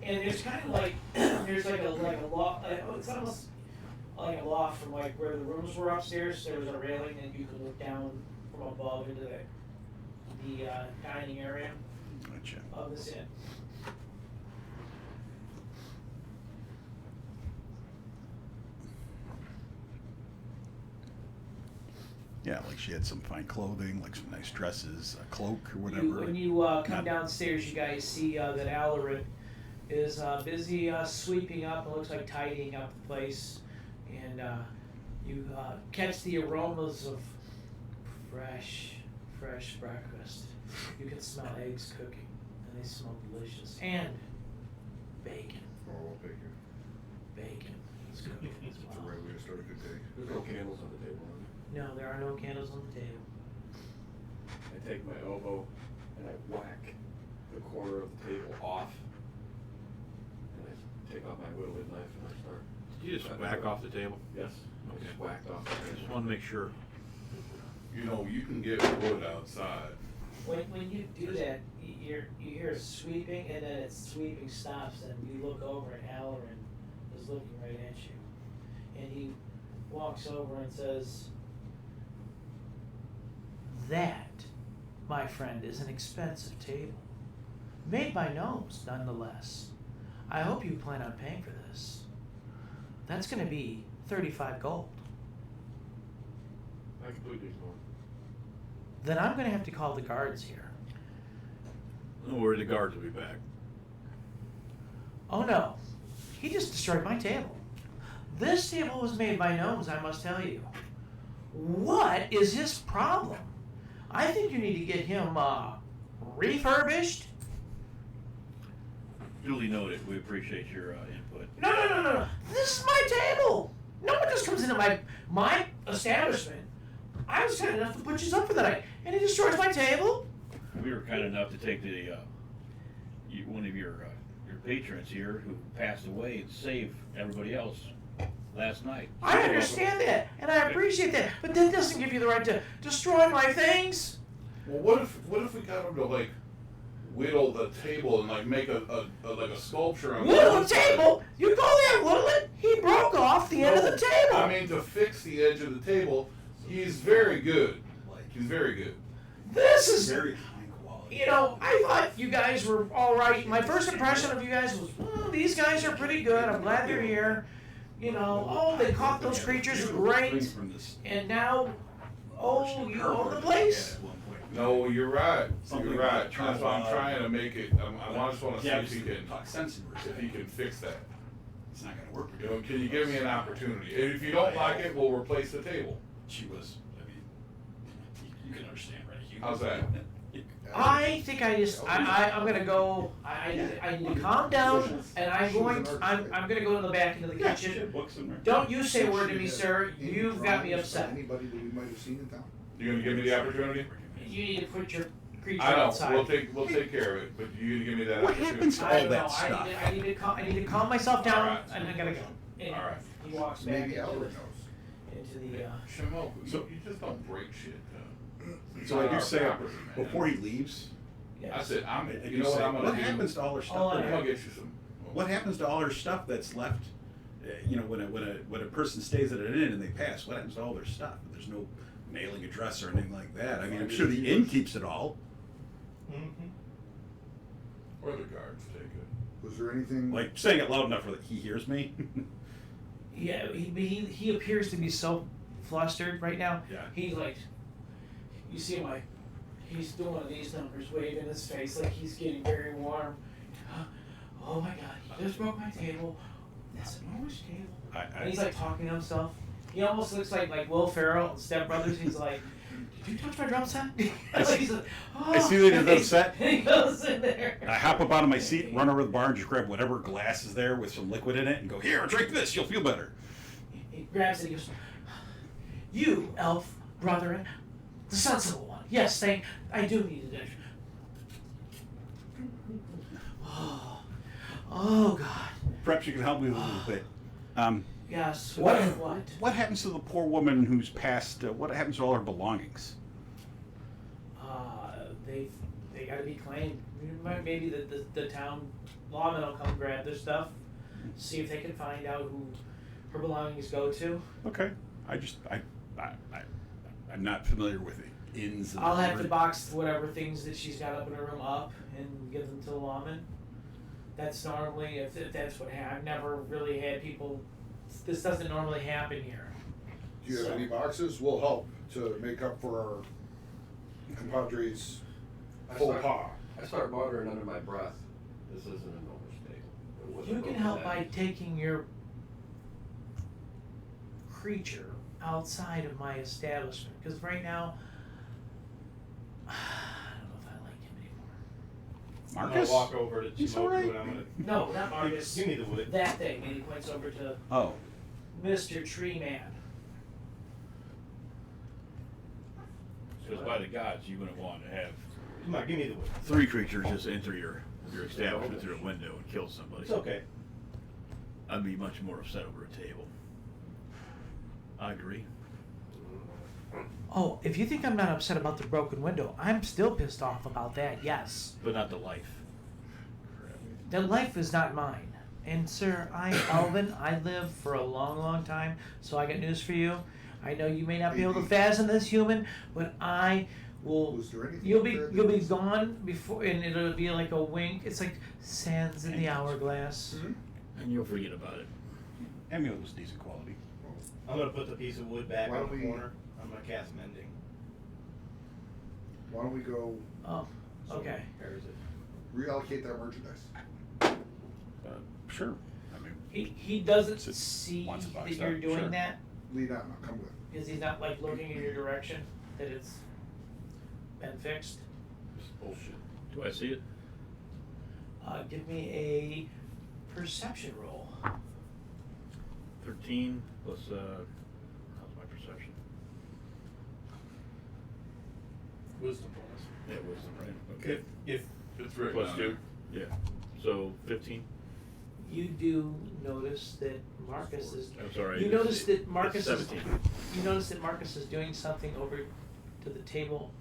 And there's kind of like there's like a loft. It's almost like a loft from like where the rooms were upstairs. There was a railing and you could look down from above into the dining area gotcha. of this inn. Yeah, like she had some fine clothing, like some nice dresses, a cloak or whatever. When you come Not- downstairs, you guys see that Alarin is busy sweeping up. It looks like tidying up the place, and you catch the aromas of fresh breakfast. You can smell eggs cooking, and they smell delicious. And bacon. Oh, bacon. Bacon is cooking as It's a well. right way to start a good day. There's no candles on the table, are there? No, there are no candles on the table. I take my elbow and I whack the corner of the table off. And I take out my whittling knife and I start. Did you just whack off the table? Yes. I Okay. just whacked off the I just table. want to make sure. You know, you can get wood outside. When you do that, you hear sweeping, and then it sweeping stops, and you look over, and Halloran is looking right at you, and he walks over and says, "That, my friend, is an expensive table, made by gnomes, nonetheless. I hope you plan on paying for this. That's going to be 35 gold. I completely ignore it. Then I'm going to have to call the guards here." Don't worry, the guards will be back. "Oh no, he just destroyed my table. This table was made by gnomes, I must tell you. What is his problem? I think you need to get him refurbished." Duly noted. We appreciate your input. No. This is my table. No one just comes into my establishment. I was kind enough to put you up for the night, and he destroys my table? We were kind enough to take the one of your patrons here who passed away and save everybody else last night. I understand that, and I appreciate that, but that doesn't give you the right to destroy my things. Well, what if we got him to like whittle the table and like make a like a sculpture on Whittle the table? You call that whittling? He broke off the end of the table. I mean, to fix the edge of the table, he's very good. He's very good. This is, Very high quality. you know, I thought you guys were all right. My first impression of you guys was, these guys are pretty good. I'm glad they're here. You know, oh, they caught those creatures, great. From this And now, oh, you own the place? No, you're right. Something You're right. about That's why I'm tripod. trying to make it. I just want to see Yeah, if he can talk sense into if he can fix that. It's not gonna work. You know, can you give me an opportunity? And if you don't like it, we'll replace the table. She was, I mean, you can understand, right? How's that? I think I'm gonna go, I need to calm down, and I'm gonna go to the back into the kitchen. Books in there. Don't you say a word to me, sir. You've got me upset. Anybody that we might have seen in town? You gonna give me the opportunity? You need to put your creature I know. outside. We'll take care of it. But you give me that What opportunity. happens to I all don't that know. stuff? I need to calm myself down, Alright. and I gotta go. And All right. He walks back Maybe into Albert the, knows. into the Shimo, So- you just don't break shit. So I do Our say, property, man. before he leaves, yes. I said, I you do know what say, I'm gonna what do? happens to all her stuff? Oh, I'm that- gonna get you some. What happens to all her stuff that's left? You know, when a person stays at an inn and they pass, what happens to all their stuff? There's no mailing address or anything like that. I mean, I'm sure the inn keeps it all. Or the guards take it. Was there anything? Like saying it loud enough that he hears me. Yeah, he appears to be so flustered right now. Yeah. He's like, you see him like, he's doing one of these numbers, waving his face like he's getting very warm. Oh my God, he just broke my table. That's an enormous table. And he's like talking to himself. He almost looks like Will Ferrell and Step Brothers. He's like, did you touch my drum set? He's like, oh. I see that he's upset. And he goes in there. I hop up out of my seat, run over to the bar, and just grab whatever glass is there with some liquid in it, and go, here, drink this, you'll feel better. He grabs it. He goes, "You, elf brethren, the sensible one. Yes, I do need it." Oh God. Perhaps you can help me with a little bit. Yes. What What? What happens to the poor woman who's passed? What happens to all her belongings? They got to be claimed. Maybe the town lawmen will come grab their stuff, see if they can find out who her belongings go to. Okay, I'm not familiar with the inns. And I'll have to box whatever things that she's got up in her room up and give them to the lawmen. That's normally, if that's what I've never really had people. This doesn't normally happen here. Do you have So- any boxes? We'll help to make up for our compadre's faux pas. I start muttering under my breath. This isn't a normal table. wasn't You can broken help then. by taking your creature outside of my establishment, because right now, I don't know if I like him anymore. I'm Marcus? gonna walk over to He's Chimoku alright. and I'm gonna. No, not Marcus. Give me the wood. That thing, and he points over to Oh, Mr. Tree Man. Because by the gods, you wouldn't want to have Come on, give me the wood. 3 creatures just enter your establishment through a window and kill somebody. It's okay. I'd be much more upset over a table. I agree. Oh, if you think I'm not upset about the broken window, I'm still pissed off about that, yes. But not the life. The life is not mine. And sir, Alvin, I live for a long, long time, so I got news for you. I know you may not be able to fathom this, human, but I will. Was there anything You'll up be there that you'll be was- gone before, and it'll be like a wink. It's like sands in the hourglass. And you'll forget about it. amulet was decent quality. I'm gonna put the piece of wood back Why on don't the we- corner. I'm gonna cast mending. Why don't we go Oh, So okay. Where is it? reallocate that merchandise? Sure. I mean, He doesn't Sits- see wants it that boxed you're up, doing sure. that Lead on, I'll come with. because he's not like looking in your direction that it's been fixed. It's bullshit. Do I see it? Give me a perception roll. 13 plus, how's my perception? Wisdom bonus. Yeah, wisdom, right? Okay. If It's written Plus on 2? there. Yeah. So 15? You do notice that Marcus is. I'm sorry. You it's- notice that Marcus it's is. 17. You notice that Marcus is doing something over to the table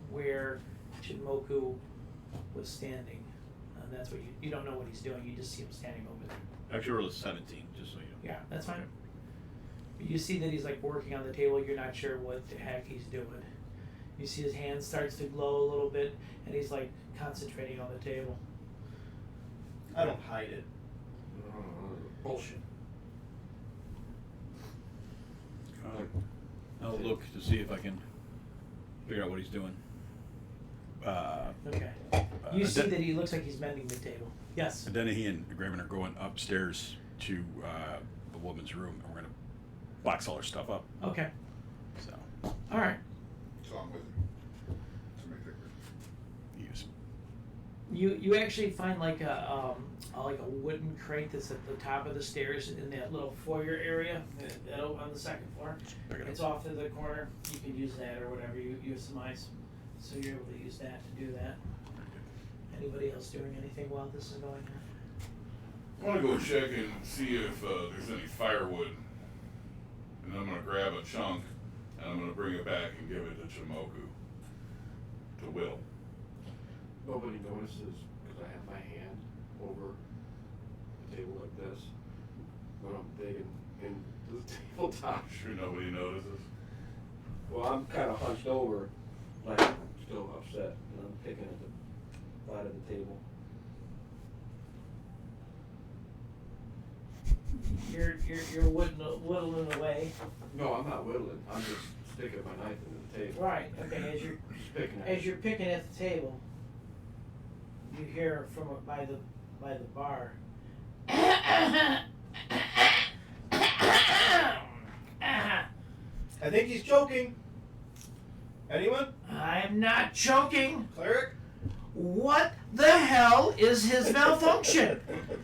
where Chinmoku was standing. And that's what you don't know what he's doing. You just see him standing over there. Actually, rolled a 17, just so you know. Yeah, that's fine. You see that he's like working on the table. You're not sure what the heck he's doing. You see his hand starts to glow a little bit, and he's like concentrating on the table. I don't hide it. Bullshit. I'll look to see if I can figure out what he's doing. Okay. You see that he looks like he's mending the table. Yes. Dennehy and Graven are going upstairs to the woman's room, and we're gonna box all her stuff up. Okay. So All right. So I'm with you. To make that clear. use. You actually find like a wooden crate that's at the top of the stairs in that little foyer area on the second floor. Pick it It's up. off to the corner. You can use that or whatever you surmise. So you're able to use that to do that. Anybody else doing anything while this is going on? I wanna go check and see if there's any firewood. And I'm gonna grab a chunk and I'm gonna bring it back and give it to Chimoku. To Will. Nobody notices because I have my hand over the table like this when I'm digging into the tabletop. Sure nobody notices. Well, I'm kind of hunched over, like I'm still upset, and I'm picking at the side of the table. You're whittling away. No, I'm not whittling. I'm just sticking my knife into the table. Right. Okay. Just picking at As it. you're picking at the table, you hear from by the bar. I think he's choking. Anyone? I'm not choking. Cleric? What the hell is his malfunction?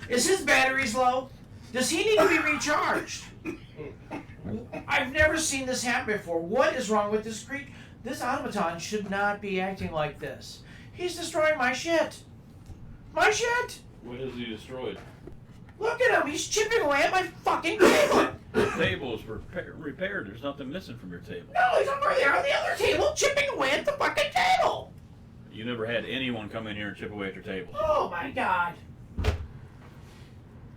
Is his batteries low? Does he need to be recharged? I've never seen this happen before. What is wrong with this creature? This automaton should not be acting like this. He's destroying my shit. My shit! What has he destroyed? Look at him. He's chipping away at my fucking table. The table is repaired. There's nothing missing from your table. No, he's over there on the other table chipping away at the fucking table. You never had anyone come in here and chip away at your table. Oh my god.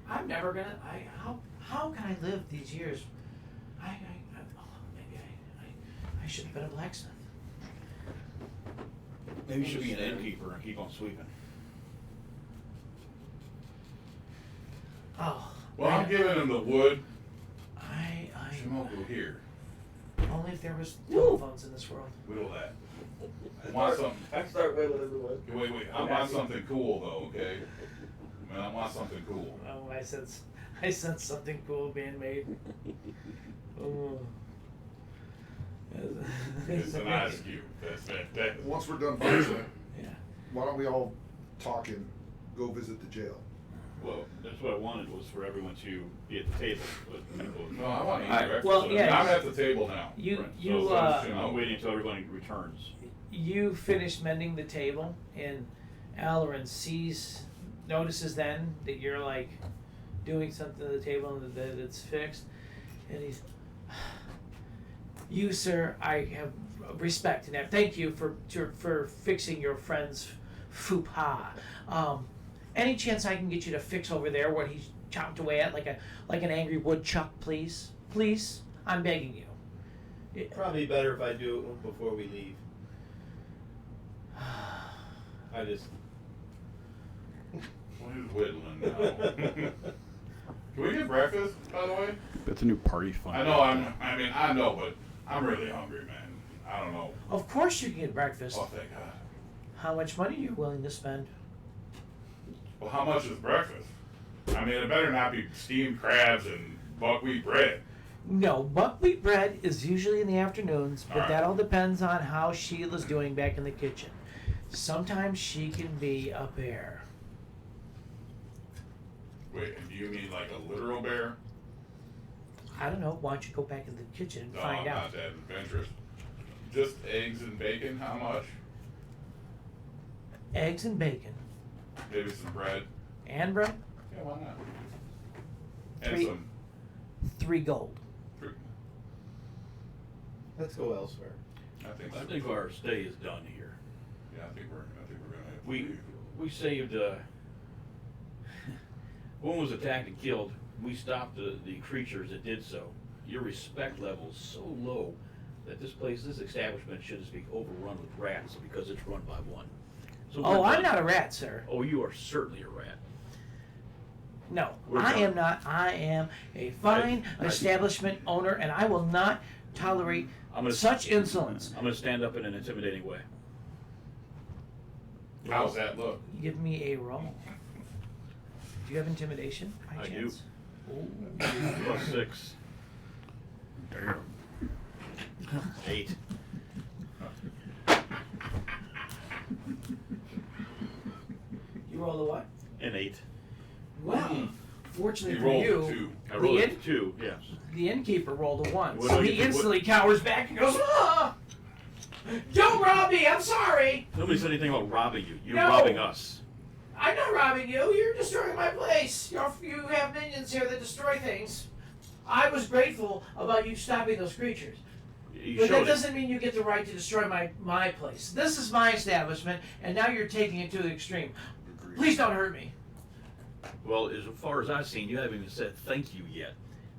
I'm never gonna. How can I live these years? Maybe I should have been a blacksmith. Maybe you should be an innkeeper and keep on sweeping. Oh. Well, I'm giving him the wood. I Chimoku here. only if there was telephones in this world. Whittle that. I want something. I start whittling everyone. Wait. I want something cool though, okay? Man, I want something cool. Oh, I sense something cool being made. Oh. It's an ice cube. That's fantastic. Once we're done voting, Yeah. why don't we all talk and go visit the jail? Well, that's what I wanted, was for everyone to be at the table, but people. No, I want to eat Alright, breakfast. well, yeah, I'm at the table now. You Right. you So, I'm waiting until everybody returns. you finish mending the table, and Allerin notices then that you're like doing something to the table and that it's fixed, and he's, you sir, I have respect and thank you for fixing your friend's faux pas. Any chance I can get you to fix over there what he's chopped away at like an angry woodchuck, please? Please, I'm begging you. Probably better if I do it before we leave. I just. Who's whittling now? Can we get breakfast, by the way? That's a new party fund. I know, but I'm really hungry, man. I don't know. Of course you can get breakfast. Oh, thank God. How much money are you willing to spend? Well, how much is breakfast? I mean, it better not be steamed crabs and buckwheat bread. No, buckwheat bread is usually in the afternoons, but Alright. that all depends on how Sheila's doing back in the kitchen. Sometimes she can be a bear. Wait, and do you mean like a literal bear? I don't know. Why don't you go back in the kitchen and No, find I'm out? not that adventurous. Just eggs and bacon, how much? Eggs and bacon Maybe some bread. and bread, Yeah, why not? And 3 gold. fruit. Let's go elsewhere. I think so. I think our stay is done here. Yeah, I think we're gonna have to We leave. we saved. One was attacked and killed. We stopped the creatures that did so. Your respect level is so low that this establishment should just be overrun with rats because it's run by one. So Oh, we're I'm done. not a rat, sir. Oh, you are certainly a rat. No, We're I done. am not. I am a fine I- establishment owner, and I will not tolerate I'm gonna- such insolence. I'm going to stand up in an intimidating way. How's that look? Give me a roll. Do you have intimidation by I do. chance? Ooh. +6. Damn. 8. You roll a what? An 8. Well, fortunately He for rolled you, a 2. I rolled the, a 2, yes. the innkeeper rolled a 1. What So do I he get to- instantly cowers back and goes, ah! Don't rob me, I'm sorry! Nobody said anything about robbing you. You're No. robbing us. I'm not robbing you, you're destroying my place. You have minions here that destroy things. I was grateful about you stopping those creatures. You But that showed it. doesn't mean you get the right to destroy my place. This is my establishment, and now you're taking it to the extreme. Please don't hurt me. Well, as far as I've seen, you haven't even said thank you yet.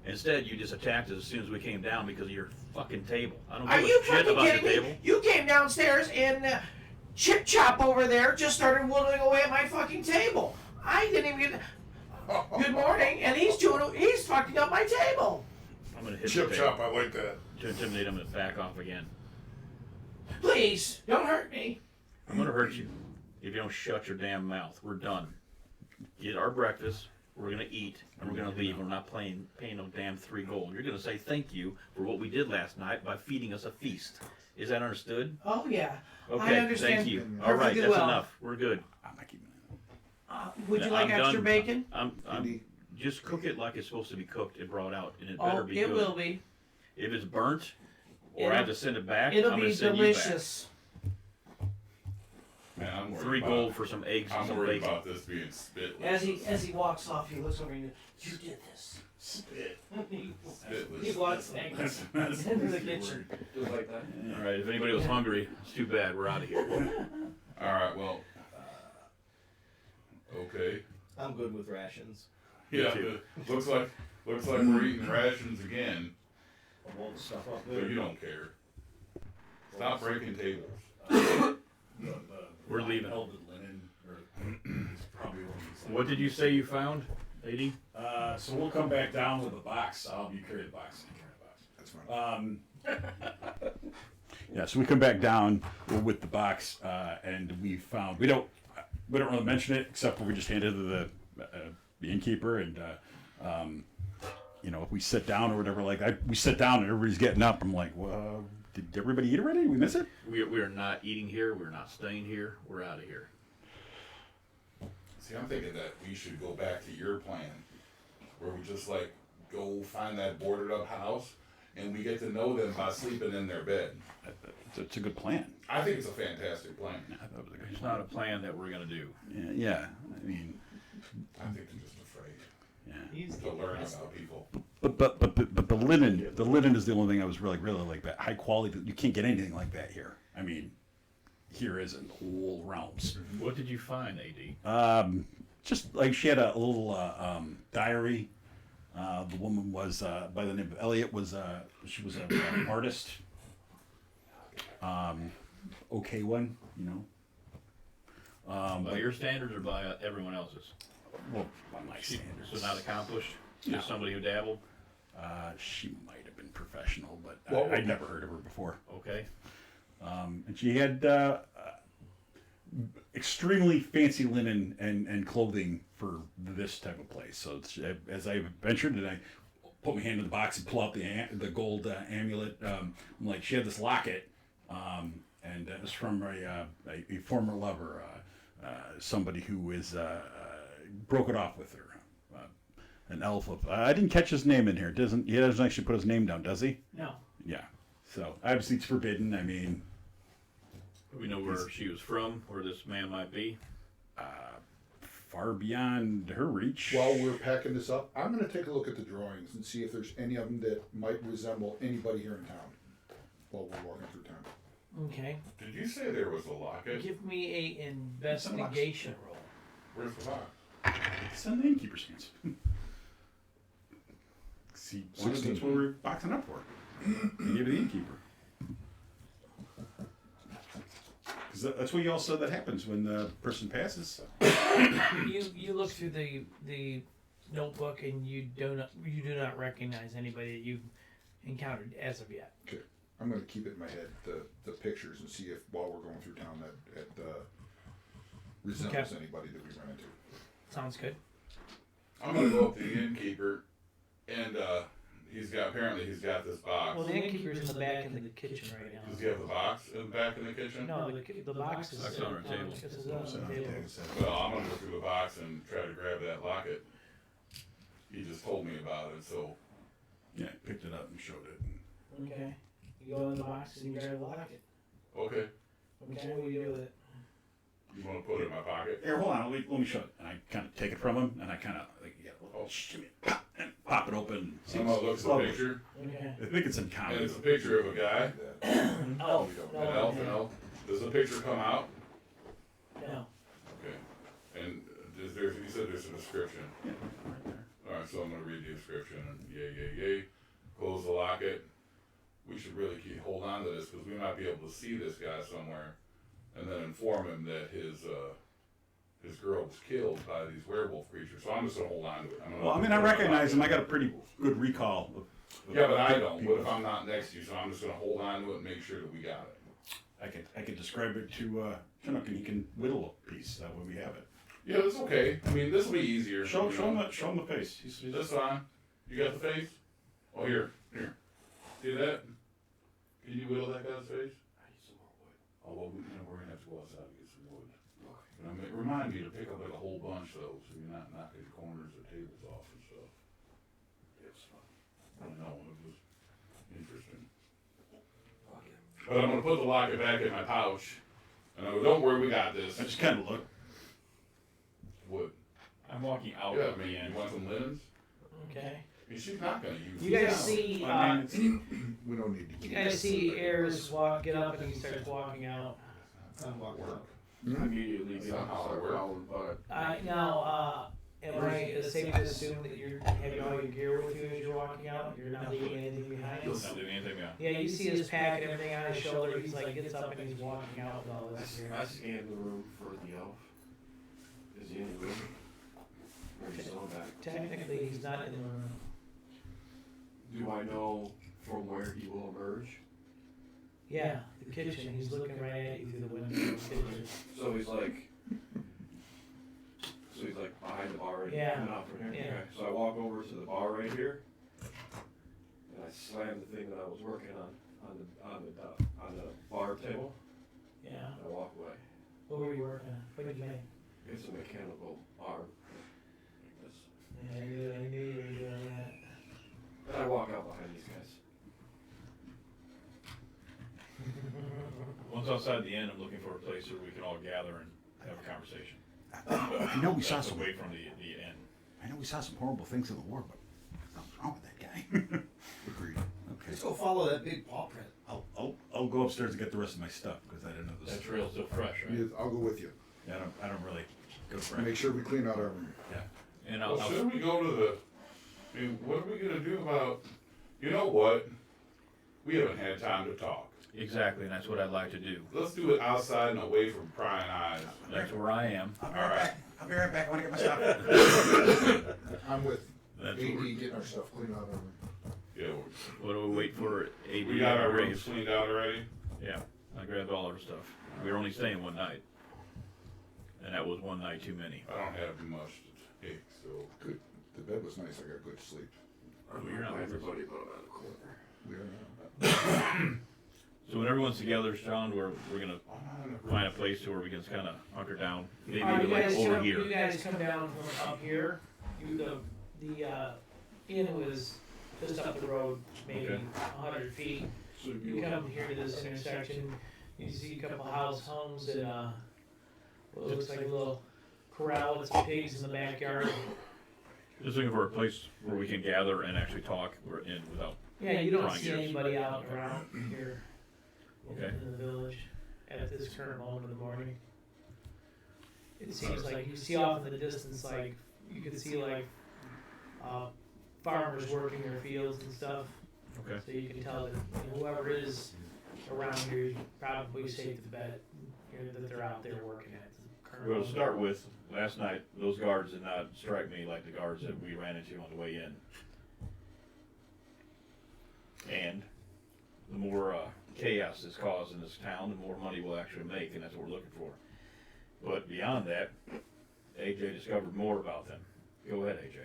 Instead, you just attacked us as soon as we came down because of your fucking table. I don't Are give a you shit fucking about your kidding table. me? You came downstairs and Chip Chop over there just started whittling away at my fucking table. I didn't even get. Good morning, and he's fucking up my table. I'm gonna hit Chip the chop, table. I like that. To intimidate him and back off again. Please don't hurt me. I'm gonna hurt you if you don't shut your damn mouth. We're done. Get our breakfast. We're gonna eat and we're gonna leave. We're not paying no damn 3 gold. You're gonna say thank you for what we did last night by feeding us a feast. Is that understood? Oh yeah. I Okay, understand thank you. All right, perfectly that's well. enough. We're good. I'm not keeping it. Would you like I'm extra done. bacon? I'm Indy. just cook it like it's supposed to be cooked and brought out, and it better Oh, be it good. will be. If it's burnt, or It'll- I have to send it back, It'll I'm gonna be send delicious. Man, I'm you back. worried 3 about- gold for some eggs and I'm some worried bacon. about this being spitless. As he walks off, he looks over and goes, "You did this." Spit. he Spitless. walks into the kitchen. Just like that. All right, if anybody was hungry, it's too bad. We're out of here. All right, well. Okay. I'm good with rations. Yeah, too. looks like we're eating rations again, I won't stuff up so you don't care. Stop breaking tables. We're leaving. Probably What did you say you found, lady? so we'll come back down with the box. You carry the box. You carry the box. That's fine. Yeah, so we come back down with the box, and we found we don't really mention it except for we just handed it to the the innkeeper, and you know, if we sit down or whatever, like we sit down and everybody's getting up. I'm like, well, did everybody eat already? Did we miss it? We are not eating here. We're not staying here. We're out of here. See, I'm thinking that we should go back to your plan, where we just like go find that boarded up house, and we get to know them by sleeping in their bed. It's a good plan. I think it's a fantastic plan. I thought it was a good It's plan. not a plan that we're gonna do. Yeah, I mean, I think they're just afraid yeah. to learn about people. But the linen is the only thing I was really like that high quality. You can't get anything like that here. I mean, here is in whole realms. What did you find, AD? Just like she had a little diary. The woman was by the name of Elliot. She was an artist. Okay one, you know. By your standards or by everyone else's? Well, by my standards. So not accomplished? No. Just somebody who dabbled? She might have been professional, but Well, I'd never heard of her before. Okay. And she had extremely fancy linen and clothing for this type of place. So as I ventured and I put my hand in the box and pull out the gold amulet, I'm like, she had this locket, and it was from a former lover, somebody who broke it off with her. An elf of I didn't catch his name in here. He doesn't actually put his name down, does he? No. Yeah. So obviously it's forbidden. I mean, Do we know where she was from, where this man might be? far beyond her reach. While we're packing this up, I'm going to take a look at the drawings and see if there's any of them that might resemble anybody here in town while we're walking through town. Okay. Did you say there was a locket? Give me a investigation roll. Where's the box? It's in the innkeeper's hands. See, 16. that's what we're boxing up for. They gave it the innkeeper. Because that's what you all said that happens when the person passes. You look through the notebook and you do not recognize anybody that you've encountered as of yet. Okay. I'm going to keep it in my head, the pictures, and see if while we're going through town that resembles anybody that we run into. Sounds good. I'm gonna go up to the innkeeper, and he's got this box. Well, the innkeeper's in the back in the kitchen right now. Does he have the box in the back in the kitchen? No, the box is Box on our table. This is on the table. Well, I'm gonna go through the box and try to grab that locket. He just told me about it, so Yeah, I picked it up and showed it. Okay. You go in the box and you grab the locket. okay. Okay, what do you do with it? You want to put it in my pocket? Here, hold on, let me show it. And I kind of take it from him, and I kind of like, shimmy, pop, and pop it open. I'm gonna look at the picture, Okay. I think it's in and common. it's a picture of a guy, Oh, an elf, an elf. Does the picture come out? No. Okay. And you said there's a description. Yeah, right there. All right, so I'm gonna read the description and yay. Close the locket. We should really hold on to this because we might be able to see this guy somewhere, and then inform him that his girl was killed by these werewolf creatures. So I'm just gonna hold on to it. Well, I mean, I recognize him. I got a pretty good recall. Yeah, but I don't. What if I'm not next to you? So I'm just gonna hold on to it and make sure that we got it. I could describe it to Chinook, and he can whittle a piece. That way we have it. Yeah, that's okay. I mean, this will be easier. Show you know. him the face. He's That's fine. You got the face? Oh, here. See that? Can you whittle that guy's face? I need some more wood. Oh, well, we're gonna have to go outside and get some wood. And remind you to pick up like a whole bunch though, so you're not knocking the corners of tables off and stuff. It's fine. I know, it was interesting. Okay. But I'm gonna put the locket back in my pouch, and I go, don't worry, we got this. I just kind of look. Wood. I'm walking out Yeah, I of mean, the you end. want some linens? Okay. I mean, she's not gonna use You these. guys see, I mean, We don't need to you keep guys see Ayers get up and he starts walking out. I'm walking out. I immediately That's get not up and how it start works. growling, but Now, am I safe to assume that you're having all your gear with you as you're walking out? You're not leaving anything behind? Not doing anything, yeah. Yeah, you see his pack and everything on his shoulder. He's like gets up and he's walking out with all this gear. I scanned the room for the elf. Is he in the room? Or is he still back? Technically, he's not in the room. Do I know from where he will emerge? Yeah, the kitchen. He's looking right at you through the window of the kitchen. So he's like behind the bar and Yeah. coming out from here. Yeah. Okay. So I walk over to the bar right here, and I slam the thing that I was working on the bar table, Yeah. and I walk away. What were you working on? What did you make? It's a mechanical arm like this. Yeah, I knew you were doing that. And I walk out behind these guys. Once outside the inn, I'm looking for a place where we can all gather and have a conversation. I know we saw some. away from the inn. I know we saw some horrible things in the war, but what's wrong with that guy? Agreed. Okay. Just go follow that big paw print. I'll go upstairs and get the rest of my stuff because I didn't know this. That trail's still fresh, right? Yeah, I'll go with you. Yeah, I don't really go for Make it. sure we clean out our room. Yeah. And Well, I'll should we go to the? I mean, what are we gonna do about? You know what? We haven't had time to talk. exactly, and that's what I'd like to do. Let's do it outside and away from prying eyes. That's where I am. I'll be All right right. back. I'll be right back. I want to get my stuff. I'm with That's AD what we're- getting our stuff cleaned out of our room. Yeah, What do we wait for? AD we got our and rooms Graves? cleaned out already. Yeah, I grabbed all our stuff. We were only staying one night, and that was one night too many. I don't have much to take, so. Good. The bed was nice. I got good sleep. I'm Well, you're not behind with us. everybody, but I'm out of the corner. We are now. So when everyone's together, Sean, we're gonna find a place where we can kind of hunker down, maybe Alright, even like over you here. guys come down from up here. The inn was just up the road, maybe Okay. 100 feet. You come here to this intersection, you see a couple homes and what looks like a little corral with some pigs in the backyard. Just looking for a place where we can gather and actually talk. We're in without. Yeah, you don't Drawing see yours. anybody out around here Okay. in the village at this current moment of the morning. It seems like you see off in the distance, like you can see like farmers working their fields and stuff. Okay. So you can tell that whoever is around here is probably safe to bet that they're out there working at the current We'll moment. start with last night. Those guards did not strike me like the guards that we ran into on the way in. And the more chaos is caused in this town, the more money we'll actually make, and that's what we're looking for. But beyond that, AJ discovered more about them. Go ahead, AJ.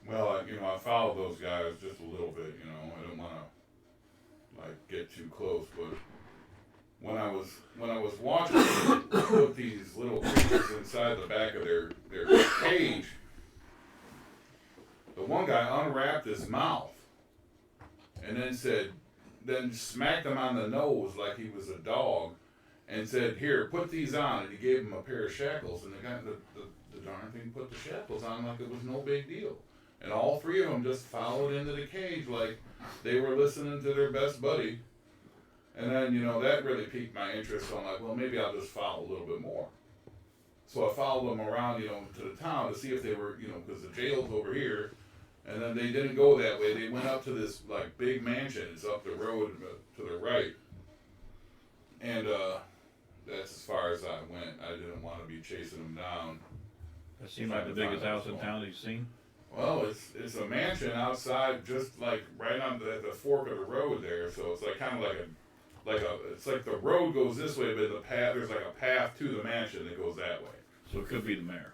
Well, I followed those guys just a little bit. I didn't want to like get too close, but when I was watching them put these little creatures inside the back of their cage, the one guy unwrapped his mouth and then smacked him on the nose like he was a dog, and said, "Here, put these on." And he gave him a pair of shackles, and the guy, the darn thing, put the shackles on like it was no big deal. And all three of them just followed into the cage like they were listening to their best buddy. And then, that really piqued my interest. So I'm like, well, maybe I'll just follow a little bit more. So I followed them around, to the town to see if they were, because the jail's over here. And then they didn't go that way. They went up to this, like, big mansion. It's up the road to the right. And that's as far as I went. I didn't want to be chasing them down. That seemed like the biggest house in town that you've seen. Well, it's a mansion outside, just like right on the fork of the road there. So it's like kind of it's like the road goes this way, but there's like a path to the mansion that goes that way. So it could be the mayor.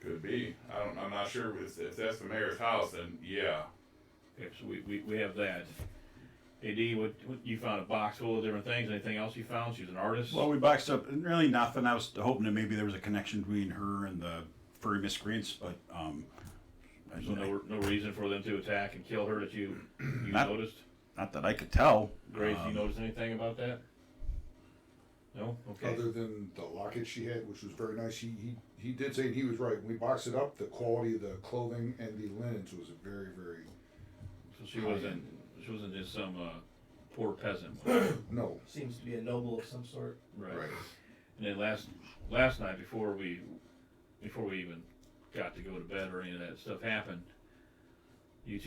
Could be. I'm not sure if that's the mayor's house. Then yeah. Okay, so we have that. AD, what you found a box full of different things. Anything else you found? She's an artist. Well, we boxed up really nothing. I was hoping that maybe there was a connection between her and the furry miscreants, but so no reason for them to attack and kill her that you Not- noticed. not that I could tell. Grace, you notice anything about that? No. Okay. Other than the locket she had, which was very nice, he did say, and he was right. When we boxed it up, the quality of the clothing and the linens was very, very. So she wasn't just some poor peasant. No. Seems to be a noble of some sort. Right. Right. And then last night before we even got to go to bed or any of that stuff happened, you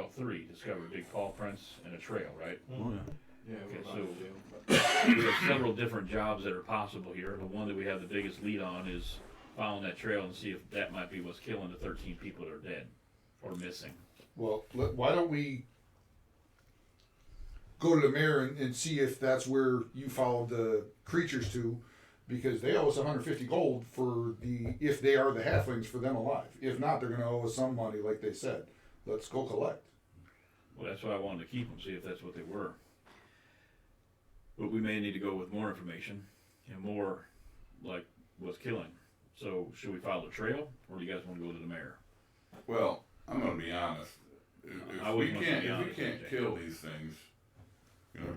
all three discovered big paw prints and a trail, right? Oh, yeah. Yeah, Okay, we're so- about to do. We have several different jobs that are possible here. The one that we have the biggest lead on is following that trail and see if that might be what's killing the 13 people that are dead or missing. Well, why don't we go to the mayor and see if that's where you followed the creatures to, because they owe us 150 gold for if they are the halflings, for them alive. If not, they're gonna owe us some money, like they said. Let's go collect. Well, that's why I wanted to keep them, see if that's what they were. But we may need to go with more information and more like what's killing. So should we follow the trail, or do you guys want to go to the mayor? Well, I'm gonna be honest. I If wouldn't we want to be can't honest, kill these things,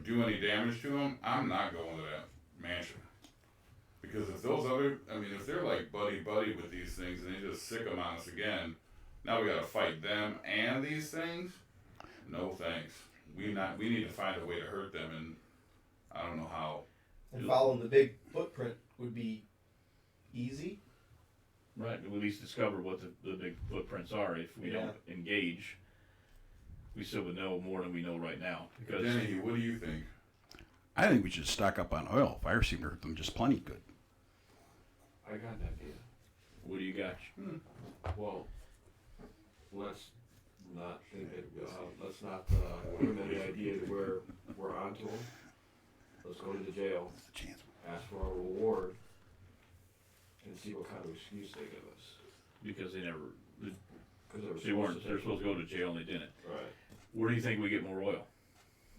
do any damage to them, I'm not going to that mansion. Because if those if they're like buddy with these things and they just sick them on us again, now we gotta fight them and these things. No thanks. We need to find a way to hurt them, and I don't know how. And following the big footprint would be easy. Right, but we at least discover what the big footprints are. If we don't engage, we still would know more than we know right now. Because Denny, what do you think? I think we should stock up on oil. Fire seemed to hurt them just plenty good. I got an idea. what do you got? Well, let's not think it, let's not give them any idea that we're onto them. Let's go to the jail, That's a chance. ask for a reward, and see what kind of excuse they give us. Because they never, Because they're supposed to go to jail and they didn't. Right. Where do you think we get more oil?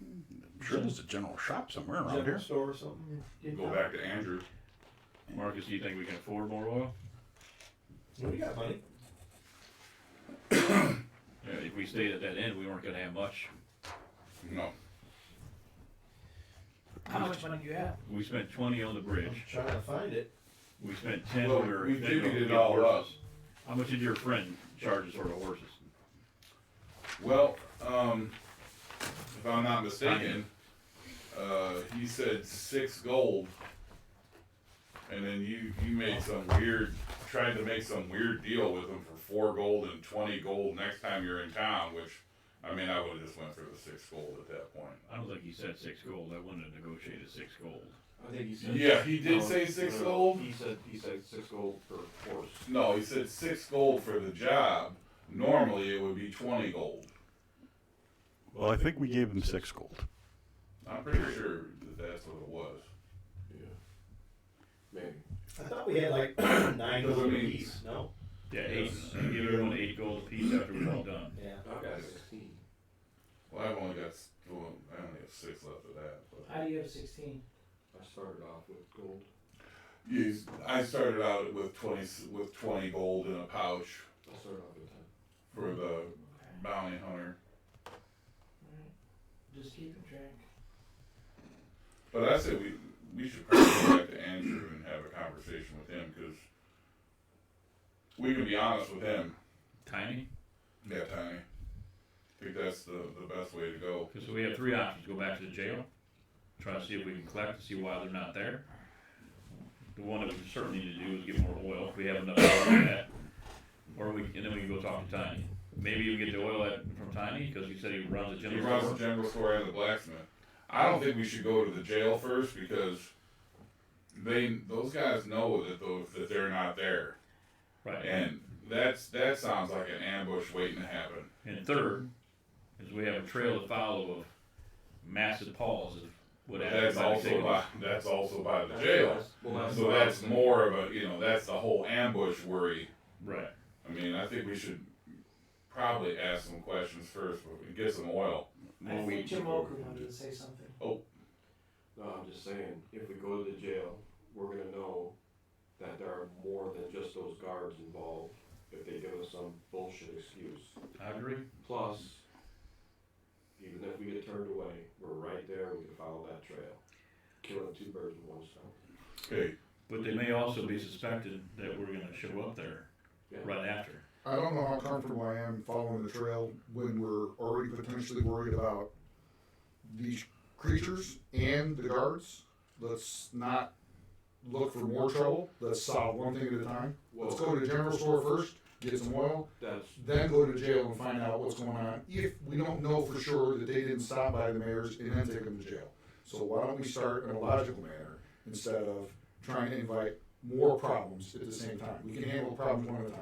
I'm sure there's a general shop somewhere around General here. store or something. Go back to Andrew. Marcus, do you think we can afford more oil? We got money. Yeah, if we stayed at that end, we weren't gonna have much. No. How much money do you have? We spent 20 on the I'm bridge. trying to find it. We spent 10 Well, on our. we divvied it all up. How much did your friend charge us for the horses? Well, if I'm not mistaken, he said 6 gold, and then you tried to make some weird deal with him for 4 gold and 20 gold next time you're in town, which, I mean, I would've just went for the 6 gold at that point. I don't think he said 6 gold. I wouldn't have negotiated 6 gold. I think he said. Yeah, he did say 6 gold? He said 6 gold per horse. No, he said 6 gold for the job. Normally, it would be 20 gold. Well, I think we gave him 6 gold. I'm pretty sure that that's what it was. Yeah. Maybe. I thought we had like 9 Because, gold I mean, apiece. No. Yeah, 8. Give everyone 8 gold apiece after we're all done. Yeah. I've got 16. Well, I only have 6 left of that. But. How do you have 16? I started off with gold. Yes, I started out with 20 gold in a pouch I started off with 10. for the bounty hunter. Alright. Just keeping track. But I said we should probably go back to Andrew and have a conversation with him, because we can be honest with him. Tiny? Yeah, Tiny. I think that's the best way to go. Because we have 3 options. Go back to the jail, try to see if we can collect to see why they're not there. The one that we certainly need to do is get more oil if we have enough oil for that. And then we can go talk to Tiny. Maybe you get the oil from Tiny, because you said he runs a He general runs store. the general store and the blacksmith. I don't think we should go to the jail first, because those guys know that they're not there. Right. And that sounds like an ambush waiting to happen. And third, is we have a trail to follow of massive paws of what That's also by the jail. So that's more of a, that's the whole ambush worry. Right. I mean, I think we should probably ask some questions first, but we get some oil. I think Jim Oker wanted to say something. No, I'm just saying, if we go to the jail, we're gonna know that there are more than just those guards involved if they give us some bullshit excuse. I agree. Plus, even if we get turned away, we're right there, we can follow that trail. Killing 2 birds with 1 stone. Okay. But they may also be suspected that we're going to show up there Yeah. right after. I don't know how comfortable I am following the trail when we're already potentially worried about these creatures and the guards. Let's not look for more trouble. Let's solve one thing at a time. Let's go to the general store first, get some oil, then go to jail and find out what's going on. If we don't know for sure that they didn't stop by the mayor's and then take them to jail. So why don't we start in a logical manner instead of trying to invite more problems at the same time? We can handle problems one at a time.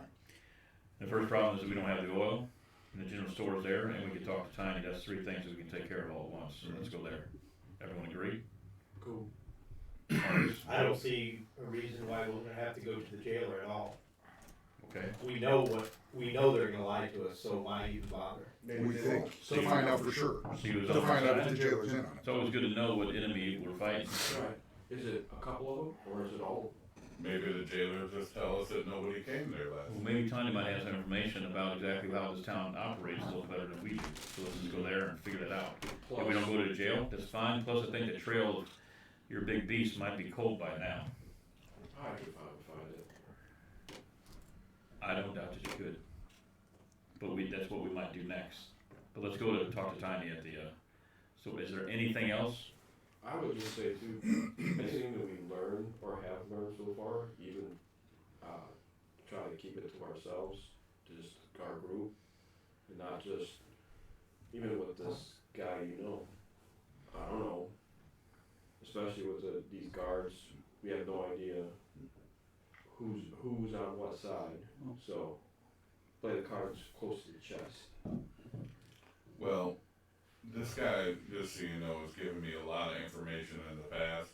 The first problem is that we don't have the oil, and the general store is there, and we can talk to Tiny. That's 3 things we can take care of all at once. So let's go there. Everyone agree? Cool. I don't see a reason why we're gonna have to go to the jailer at all. Okay. We know they're gonna lie to us, so why even bother? We think, to find out for sure. He was To on find our out if side. the jailer's in on It's it. always good to know what enemy we're fighting. Right. Is it a couple of them, or is it all? Maybe the jailers just tell us that nobody came there last Well, night. maybe Tanya might have some information about exactly how this town operates a little better than we do. So let's just go there and figure that out. If we don't go to jail, that's fine. Plus, I think the trail of your big beast might be cold by now. I could find it. I don't doubt that you could. But that's what we might do next. But let's go to talk to Tiny at the, so is there anything else? I would just say too, anything that we learn or have learned so far, even try to keep it to ourselves, just our group, and not just, even with this guy, I don't know, especially with these guards, we have no idea who's on what side, so play the cards close to the chest. Well, this guy, just so you know, has given me a lot of information in the past.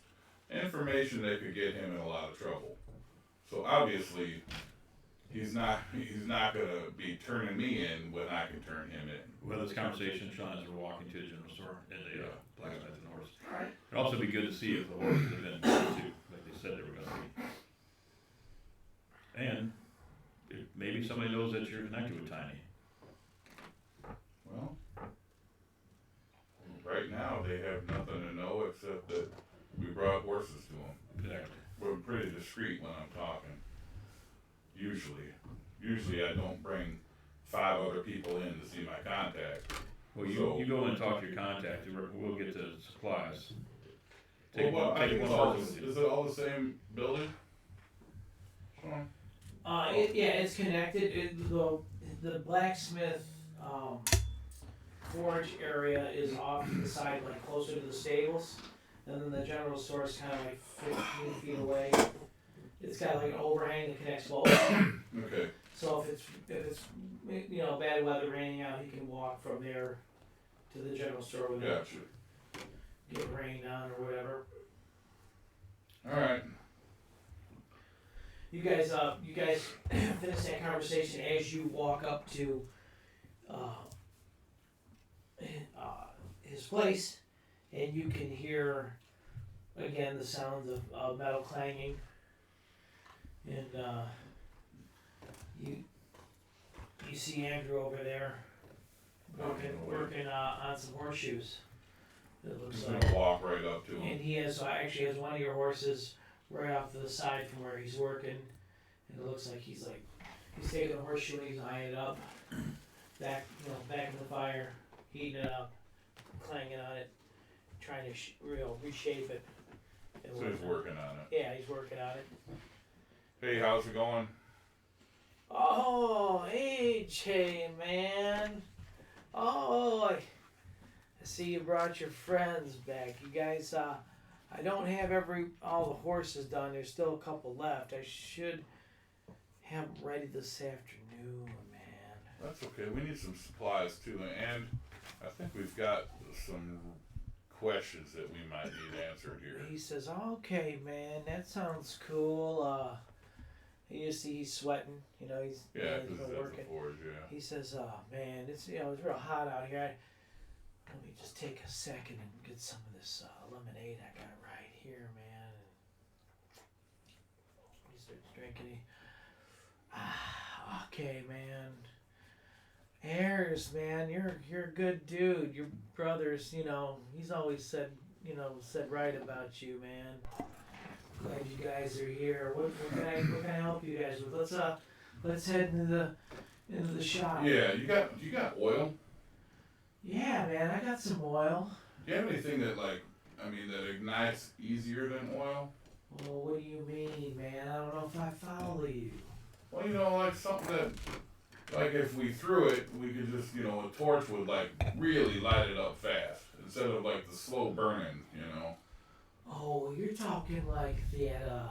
Information that could get him in a lot of trouble. So obviously, he's not gonna be turning me in when I can turn him in. Well, this conversation, Sean, as we're walking to the general store and the blacksmith and horse. Alright. It'd also be good to see if the horses have been too, like they said they were gonna be. And maybe somebody knows that you're connected with Tiny. Well, right now they have nothing to know except that we brought horses to them. Exactly. We're pretty discreet when I'm talking. Usually I don't bring 5 other people in to see my contact. Well, So- you go and talk to your contact, we'll get to supplies. I think one it's all, person with you. is it all the same building? Sean? It's connected. The blacksmith forge area is off to the side, like closer to the stables, and then the general store is kind of like 15 feet away. It's got like an overhang that connects both. Okay, So if it's bad weather, raining out, he can walk from there to the general store without gotcha. getting rained on or whatever. Alright, You guys finish that conversation as you walk up to his place, and you can hear again the sounds of metal clanging, and you see Andrew over there working on some horseshoes. It I'm looks just like. gonna walk right up to And him. he actually has one of your horses right off to the side from where he's working, and it looks like he's taking the horseshoe and he's eyeing it up, back in the fire, heating it up, clanging on it, trying to reshape it. and So he's whatnot. working on it. Yeah, he's working on it. Hey, how's it going? Oh, AJ, man. Oh, I see you brought your friends back. You guys, I don't have all the horses done. There's still a couple left. I should have them ready this afternoon, man. That's okay, we need some supplies too, and I think we've got some questions that we might need answered here. He says, "Okay, man, that sounds cool." You see, he's sweating. He's Yeah, he's because been that's working. a forge, yeah. He says, man, it's it's real hot out here. Let me just take a second and get some of this lemonade I got right here, man." He starts drinking. Okay, man. Ayers, man, you're a good dude. Your brother's, he's always said right about you, man. Glad you guys are here. What can I help you guys with? Let's head into the shop. Yeah, you got oil? Yeah, man, I got some oil. Do you have anything that that ignites easier than oil? Well, what do you mean, man? I don't know if I follow you. Well, like something that, like if we threw it, we could just, a torch would really light it up fast instead of the slow burning, Oh, you're talking like that,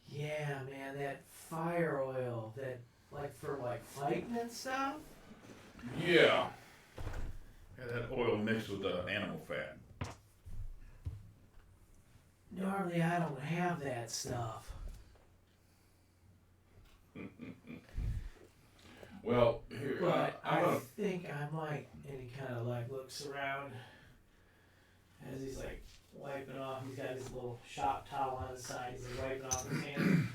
yeah, man, that fire oil, that, for fighting and stuff? Yeah. Yeah, that oil mixed with the animal fat. Normally I don't have that stuff. Well, here, But I'm I gonna, think I might. And he kind of like looks around as he's like wiping off. He's got his little shop towel on his side. He's like wiping off his hand.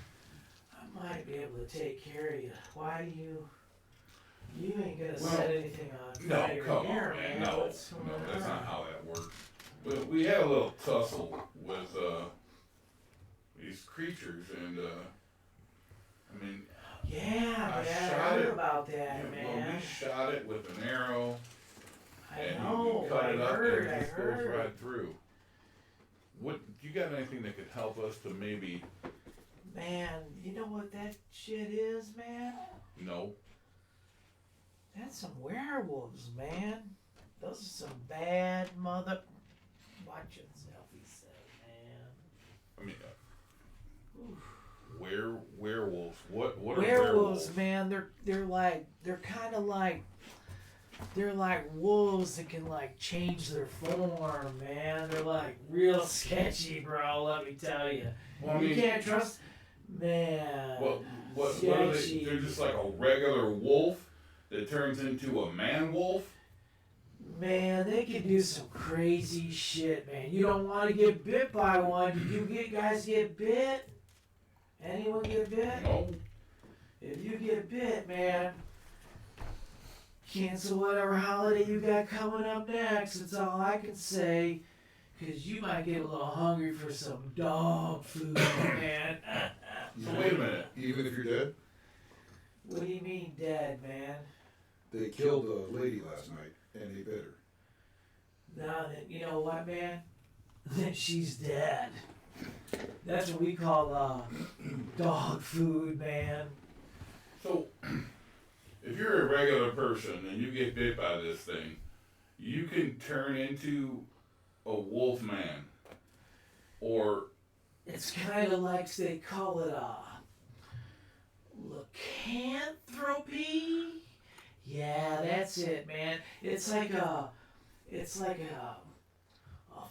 I might be able to take care of you. Why do you? You ain't gonna Well, set anything on no, fire come here, on, man, man. no, What's going no, that's on? not how that works. But we had a little tussle with, these creatures, and, I mean, Yeah, I man, shot I heard it. about that, yeah, well, man. we shot it with an arrow, I and know, you cut I it up, heard, and I it just goes heard. right through. What, you got anything that could help us to maybe, Man, you know what that shit is, man? no, That's some werewolves, man. Those are some bad mother. Watch yourself, he said, man. I mean, werewolves, what are Werewolves, werewolves? man. They're kind of like. They're like wolves that can like change their form, man. They're like real sketchy, bro. Let me tell you. Well, I You mean, can't trust, man. what are they, sketchy. they're just like a regular wolf that turns into a man wolf? Man, they can do some crazy shit, man. You don't want to get bit by one. Did you guys get bit? Anyone get bit? No. If you get bit, man, cancel whatever holiday you got coming up next. That's all I can say. Because you might get a little hungry for some dog food, man. So wait a minute. Even if you're dead, What do you mean dead, man? they killed a lady last night and they bit her. Now that you know what, man? She's dead. That's what we call dog food, man. So, if you're a regular person and you get bit by this thing, you can turn into a wolf man. Or, It's kind of like they call it lycanthropy. Yeah, that's it, man. It's like a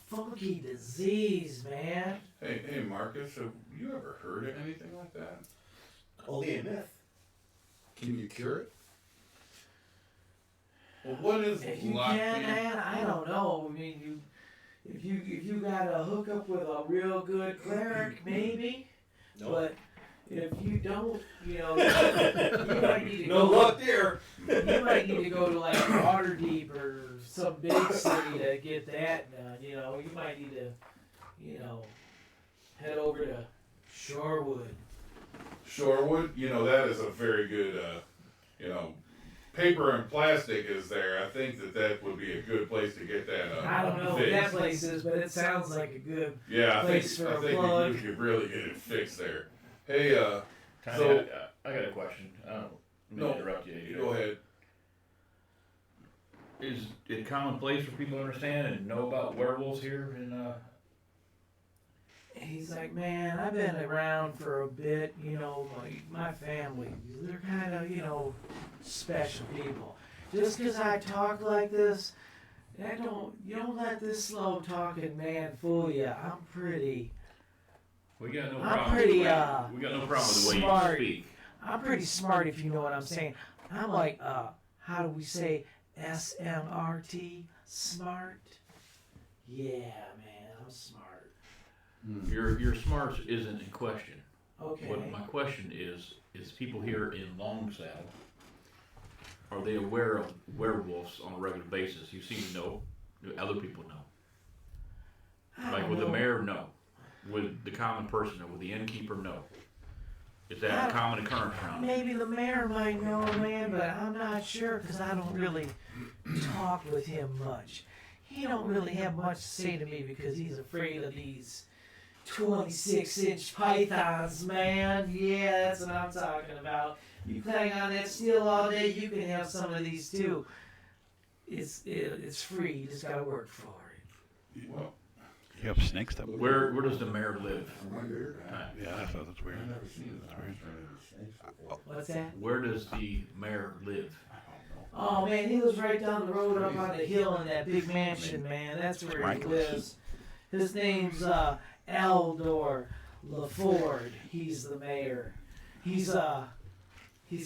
funky disease, man. hey Marcus, have you ever heard of anything like that? Only a myth. Can you cure it? Well, what is If you locked can, in? man, I don't know. I mean, if you got to hook up with a real good cleric, maybe. No. But if you don't, you know, you might need to No go. luck there. You might need to go to like Waterdeep or some big city to get that done. You know, you might need to, you know, head over to Shorewood. Shorewood, that is a very good, paper and plastic is there. I think that would be a good place to get that. I don't know what fixed. that place is, but it sounds like a good. Yeah, I think place for I a think plug. you could really get it fixed there. Hey, Tommy, So- I got a question. Let me No, interrupt you. go ahead. Is it commonplace for people to understand and know about werewolves here in He's like, man, I've been around for a bit. You know, my family, they're kind of, you know, special people. Just 'cause I talk like this, you don't let this slow talking man fool you. I'm pretty We got no I'm problem. pretty, we got no problem with the way smart. you speak. smart, if you know what I'm saying. I'm like, how do we say SMRT? Smart? Yeah, man, I'm smart. Your smarts isn't in question. Okay. What my question is people here in Long Saddle, are they aware of werewolves on a regular basis? You seem to know. Do other people know? I Like don't with the know. mayor, no. With the common person or with the innkeeper, no. Is I that a don't- common occurrence around here? Maybe the mayor might know, man, but I'm not sure because I don't really talk with him much. He don't really have much to say to me because he's afraid of these 26-inch pythons, man. Yeah, that's what I'm talking about. You hang on that steel all day, you can have some of these too. It's free. You just gotta work for it. Well, You have snakes that Where does the mayor live? Yeah, I thought that's weird. I've never seen That's weird. What's that? Where does the mayor live? Oh man, he lives right down the road up on the hill in that big mansion, man. That's where he Miraculous. lives. His name's Eldor LaFord. He's the mayor. He's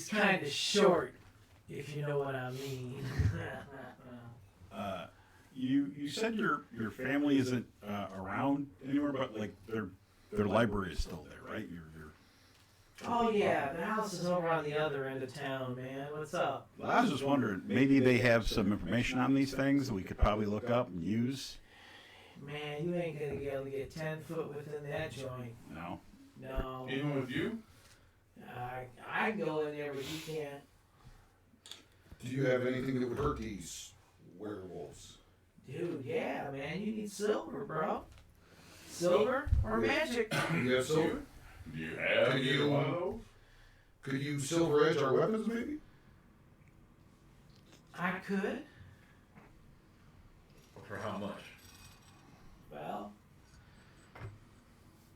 kind of short, if you know what I mean. You said your family isn't around anymore, but like their library is still there, right? Your Oh yeah, the house is over on the other end of town, man. What's up? Well, I was just wondering, maybe they have some information on these things that we could probably look up and use. Man, you ain't gonna be able to get 10 foot within that joint. No. No. Even with you? I can go in there, but you can't. Do you have anything that would hurt these werewolves? Dude, yeah, man, you need silver, bro. Silver or magic. Do you have silver? Do you have Could either you- one of those? Could you silver edge our weapons, maybe? I could. For how much? Well,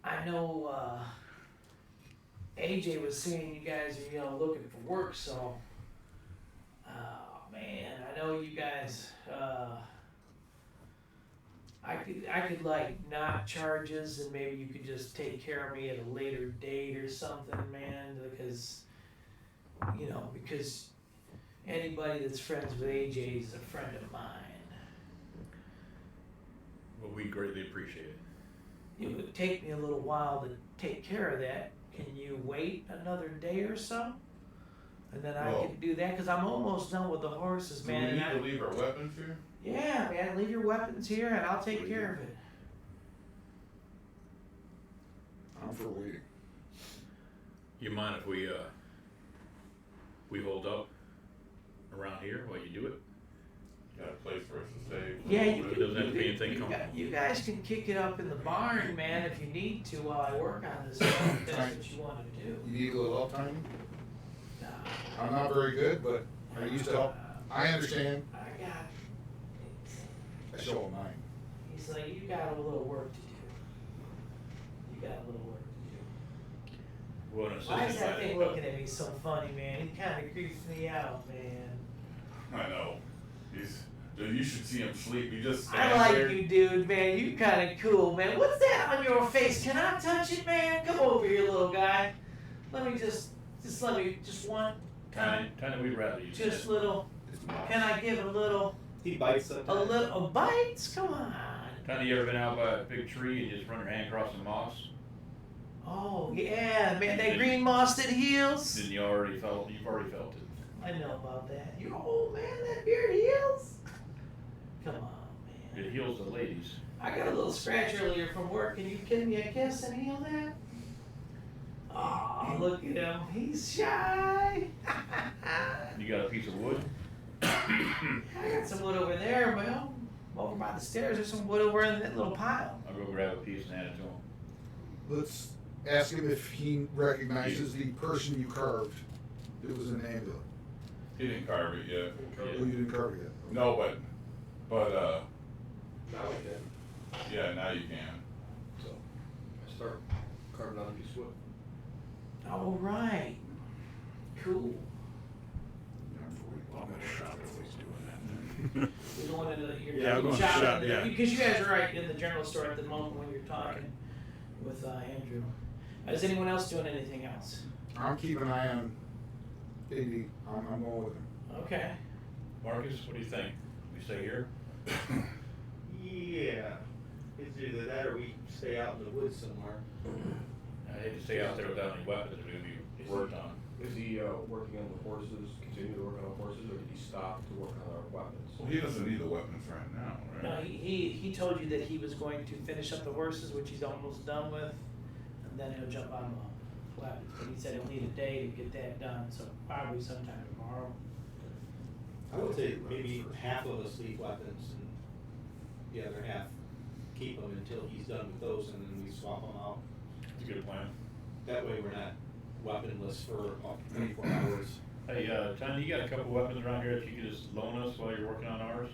I know AJ was saying you guys are, looking for work, so man, I know you guys I could like not charges and maybe you could just take care of me at a later date or something, man, because anybody that's friends with AJ is a friend of mine. Well, we greatly appreciate it. It would take me a little while to take care of that. Can you wait another day or so? And then I Well- can do that, because I'm almost done with the horses, Do man. we need and to leave our weapons here? yeah, man, leave your weapons here and I'll take care of it. I'm for waiting. You mind if we hold up around here while you do it? Got a place for us to stay? Yeah, you It doesn't have to be anything you guys can kick it up in the barn, man, if you need to while I work on this stuff, if that's what you want to do. You need a little uptime? Nah, I'm not very good, but I used to help. I understand. I got I show them mine. He's like, you got a little work to do. You got a little work to do. Well, an Why is assistant that thing might- looking at me so funny, man? He kind of creeps me out, man. I know. Dude, you should see him sleep. He just I stands like there. you, dude, man. You kind of cool, man. What's that on your face? Can I touch it, man? Come over here, little guy. Let me just one time. Kinda we'd rather you Just said. little. Can I give a little, He bites sometimes. a little bites? Come on. Kinda you ever been out by a big tree and just run your hand across the moss? Oh, yeah, man. That green mossed heels. Then you've already felt it. I know about that. You old man, that beard heals. Come on, man. It heals the ladies. I got a little scratch earlier from work. Can you give me a kiss and heal that? Oh, look at him. He's shy. You got a piece of wood? I got some wood over there, Bill. Over by the stairs, there's some wood over in that little pile. I'll go grab a piece and hand it to him. Let's ask him if he recognizes the person you carved. It was an ambulance. He didn't carve it yet. Oh, you didn't carve it yet? No, but Now we can. yeah, now you can. So I start carving out a piece of wood. All right. Cool. I'm gonna shop if he's doing We're going into your Yeah, I'm going shop, shop, in the- yeah. Because you guys are right in the general store at the moment when you're talking with Andrew. Is anyone else doing anything else? I'm keeping an eye on AD. I'm going with him. Okay. Marcus, what do you think? We stay here? Yeah. It's either that or we stay out in the woods somewhere. I hate to stay out there without any weapons that are gonna be worked on. Is he working on the horses, continue to work on the horses, or did he stop to work on our weapons? Well, he doesn't need the weapons right now, No, right? he told you that he was going to finish up the horses, which he's almost done with, and then he'll jump on the weapons. But he said he'll need a day to get that done, so probably sometime tomorrow. I would say maybe half of us leave weapons and the other half keep them until he's done with those and then we swap them out. It's a good plan. That way we're not weaponless for 24 hours. Hey, Tony, you got a couple weapons around here that you could just loan us while you're working on ours?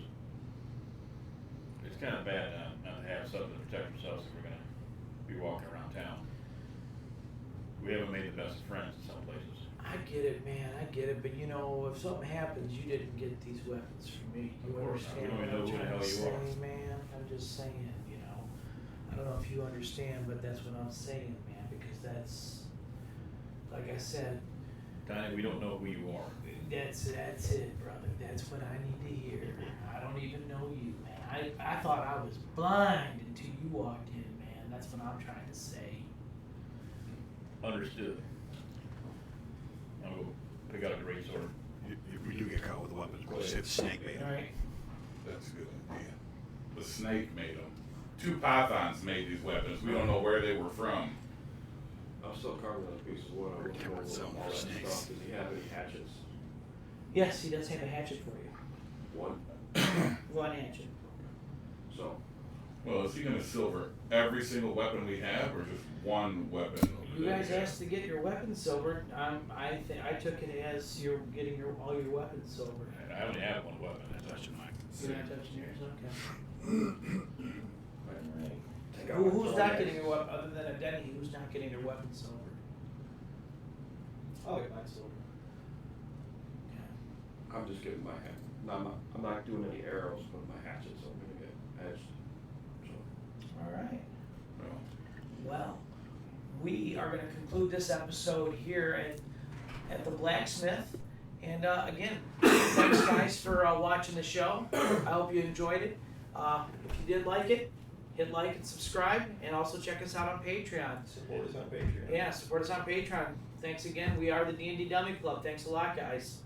It's kinda bad not to have something to protect ourselves if we're gonna be walking around town. We haven't made the best of friends in some places. I get it, man, I get it, but if something happens, you didn't get these weapons from me. You Of course not. understand We don't what know I'm who the trying hell to you say, are. man? I'm just saying, I don't know if you understand, but that's what I'm saying, man, because that's, like I said, Donnie, we don't know who you are. that's it, brother. That's what I need to hear. I don't even know you, man. I thought I was blind until you walked in, man. That's what I'm trying to say. Understood. I'll go pick out a great sword. If we do get caught with weapons, we'll just hit the snake bait. All right. That's a good idea. The snake made them. 2 pythons made these weapons. We don't know where they were from. I'm still carving on a piece of wood. I'm looking Camera over zone all for that snakes. stuff. Does he have any hatchets? Yes, he does have a hatchet for you. One. One hatchet. So, Well, is he going to silver every single weapon we have, or just one weapon? You that guys we have? asked to get your weapons silvered. I took it as you're getting all your weapons silvered. I only have one weapon. Touching mine. You're not touching yours, okay. Alright. take out Who's my not throwing getting axe. your weapon, other than a Denny, who's not getting their weapons silvered? I'll get mine silver. I'm just getting my hat. No, I'm not doing any arrows, but my hatchets I'm gonna get edged. So, Alright. Well, Well, we are gonna conclude this episode here at the blacksmith. And again, thanks guys for watching the show. I hope you enjoyed it. If you did like it, hit like and subscribe, and also check us out on Patreon. Support us on Patreon. Yeah, support us on Patreon. Thanks again. We are the D&D Dummy Club. Thanks a lot, guys.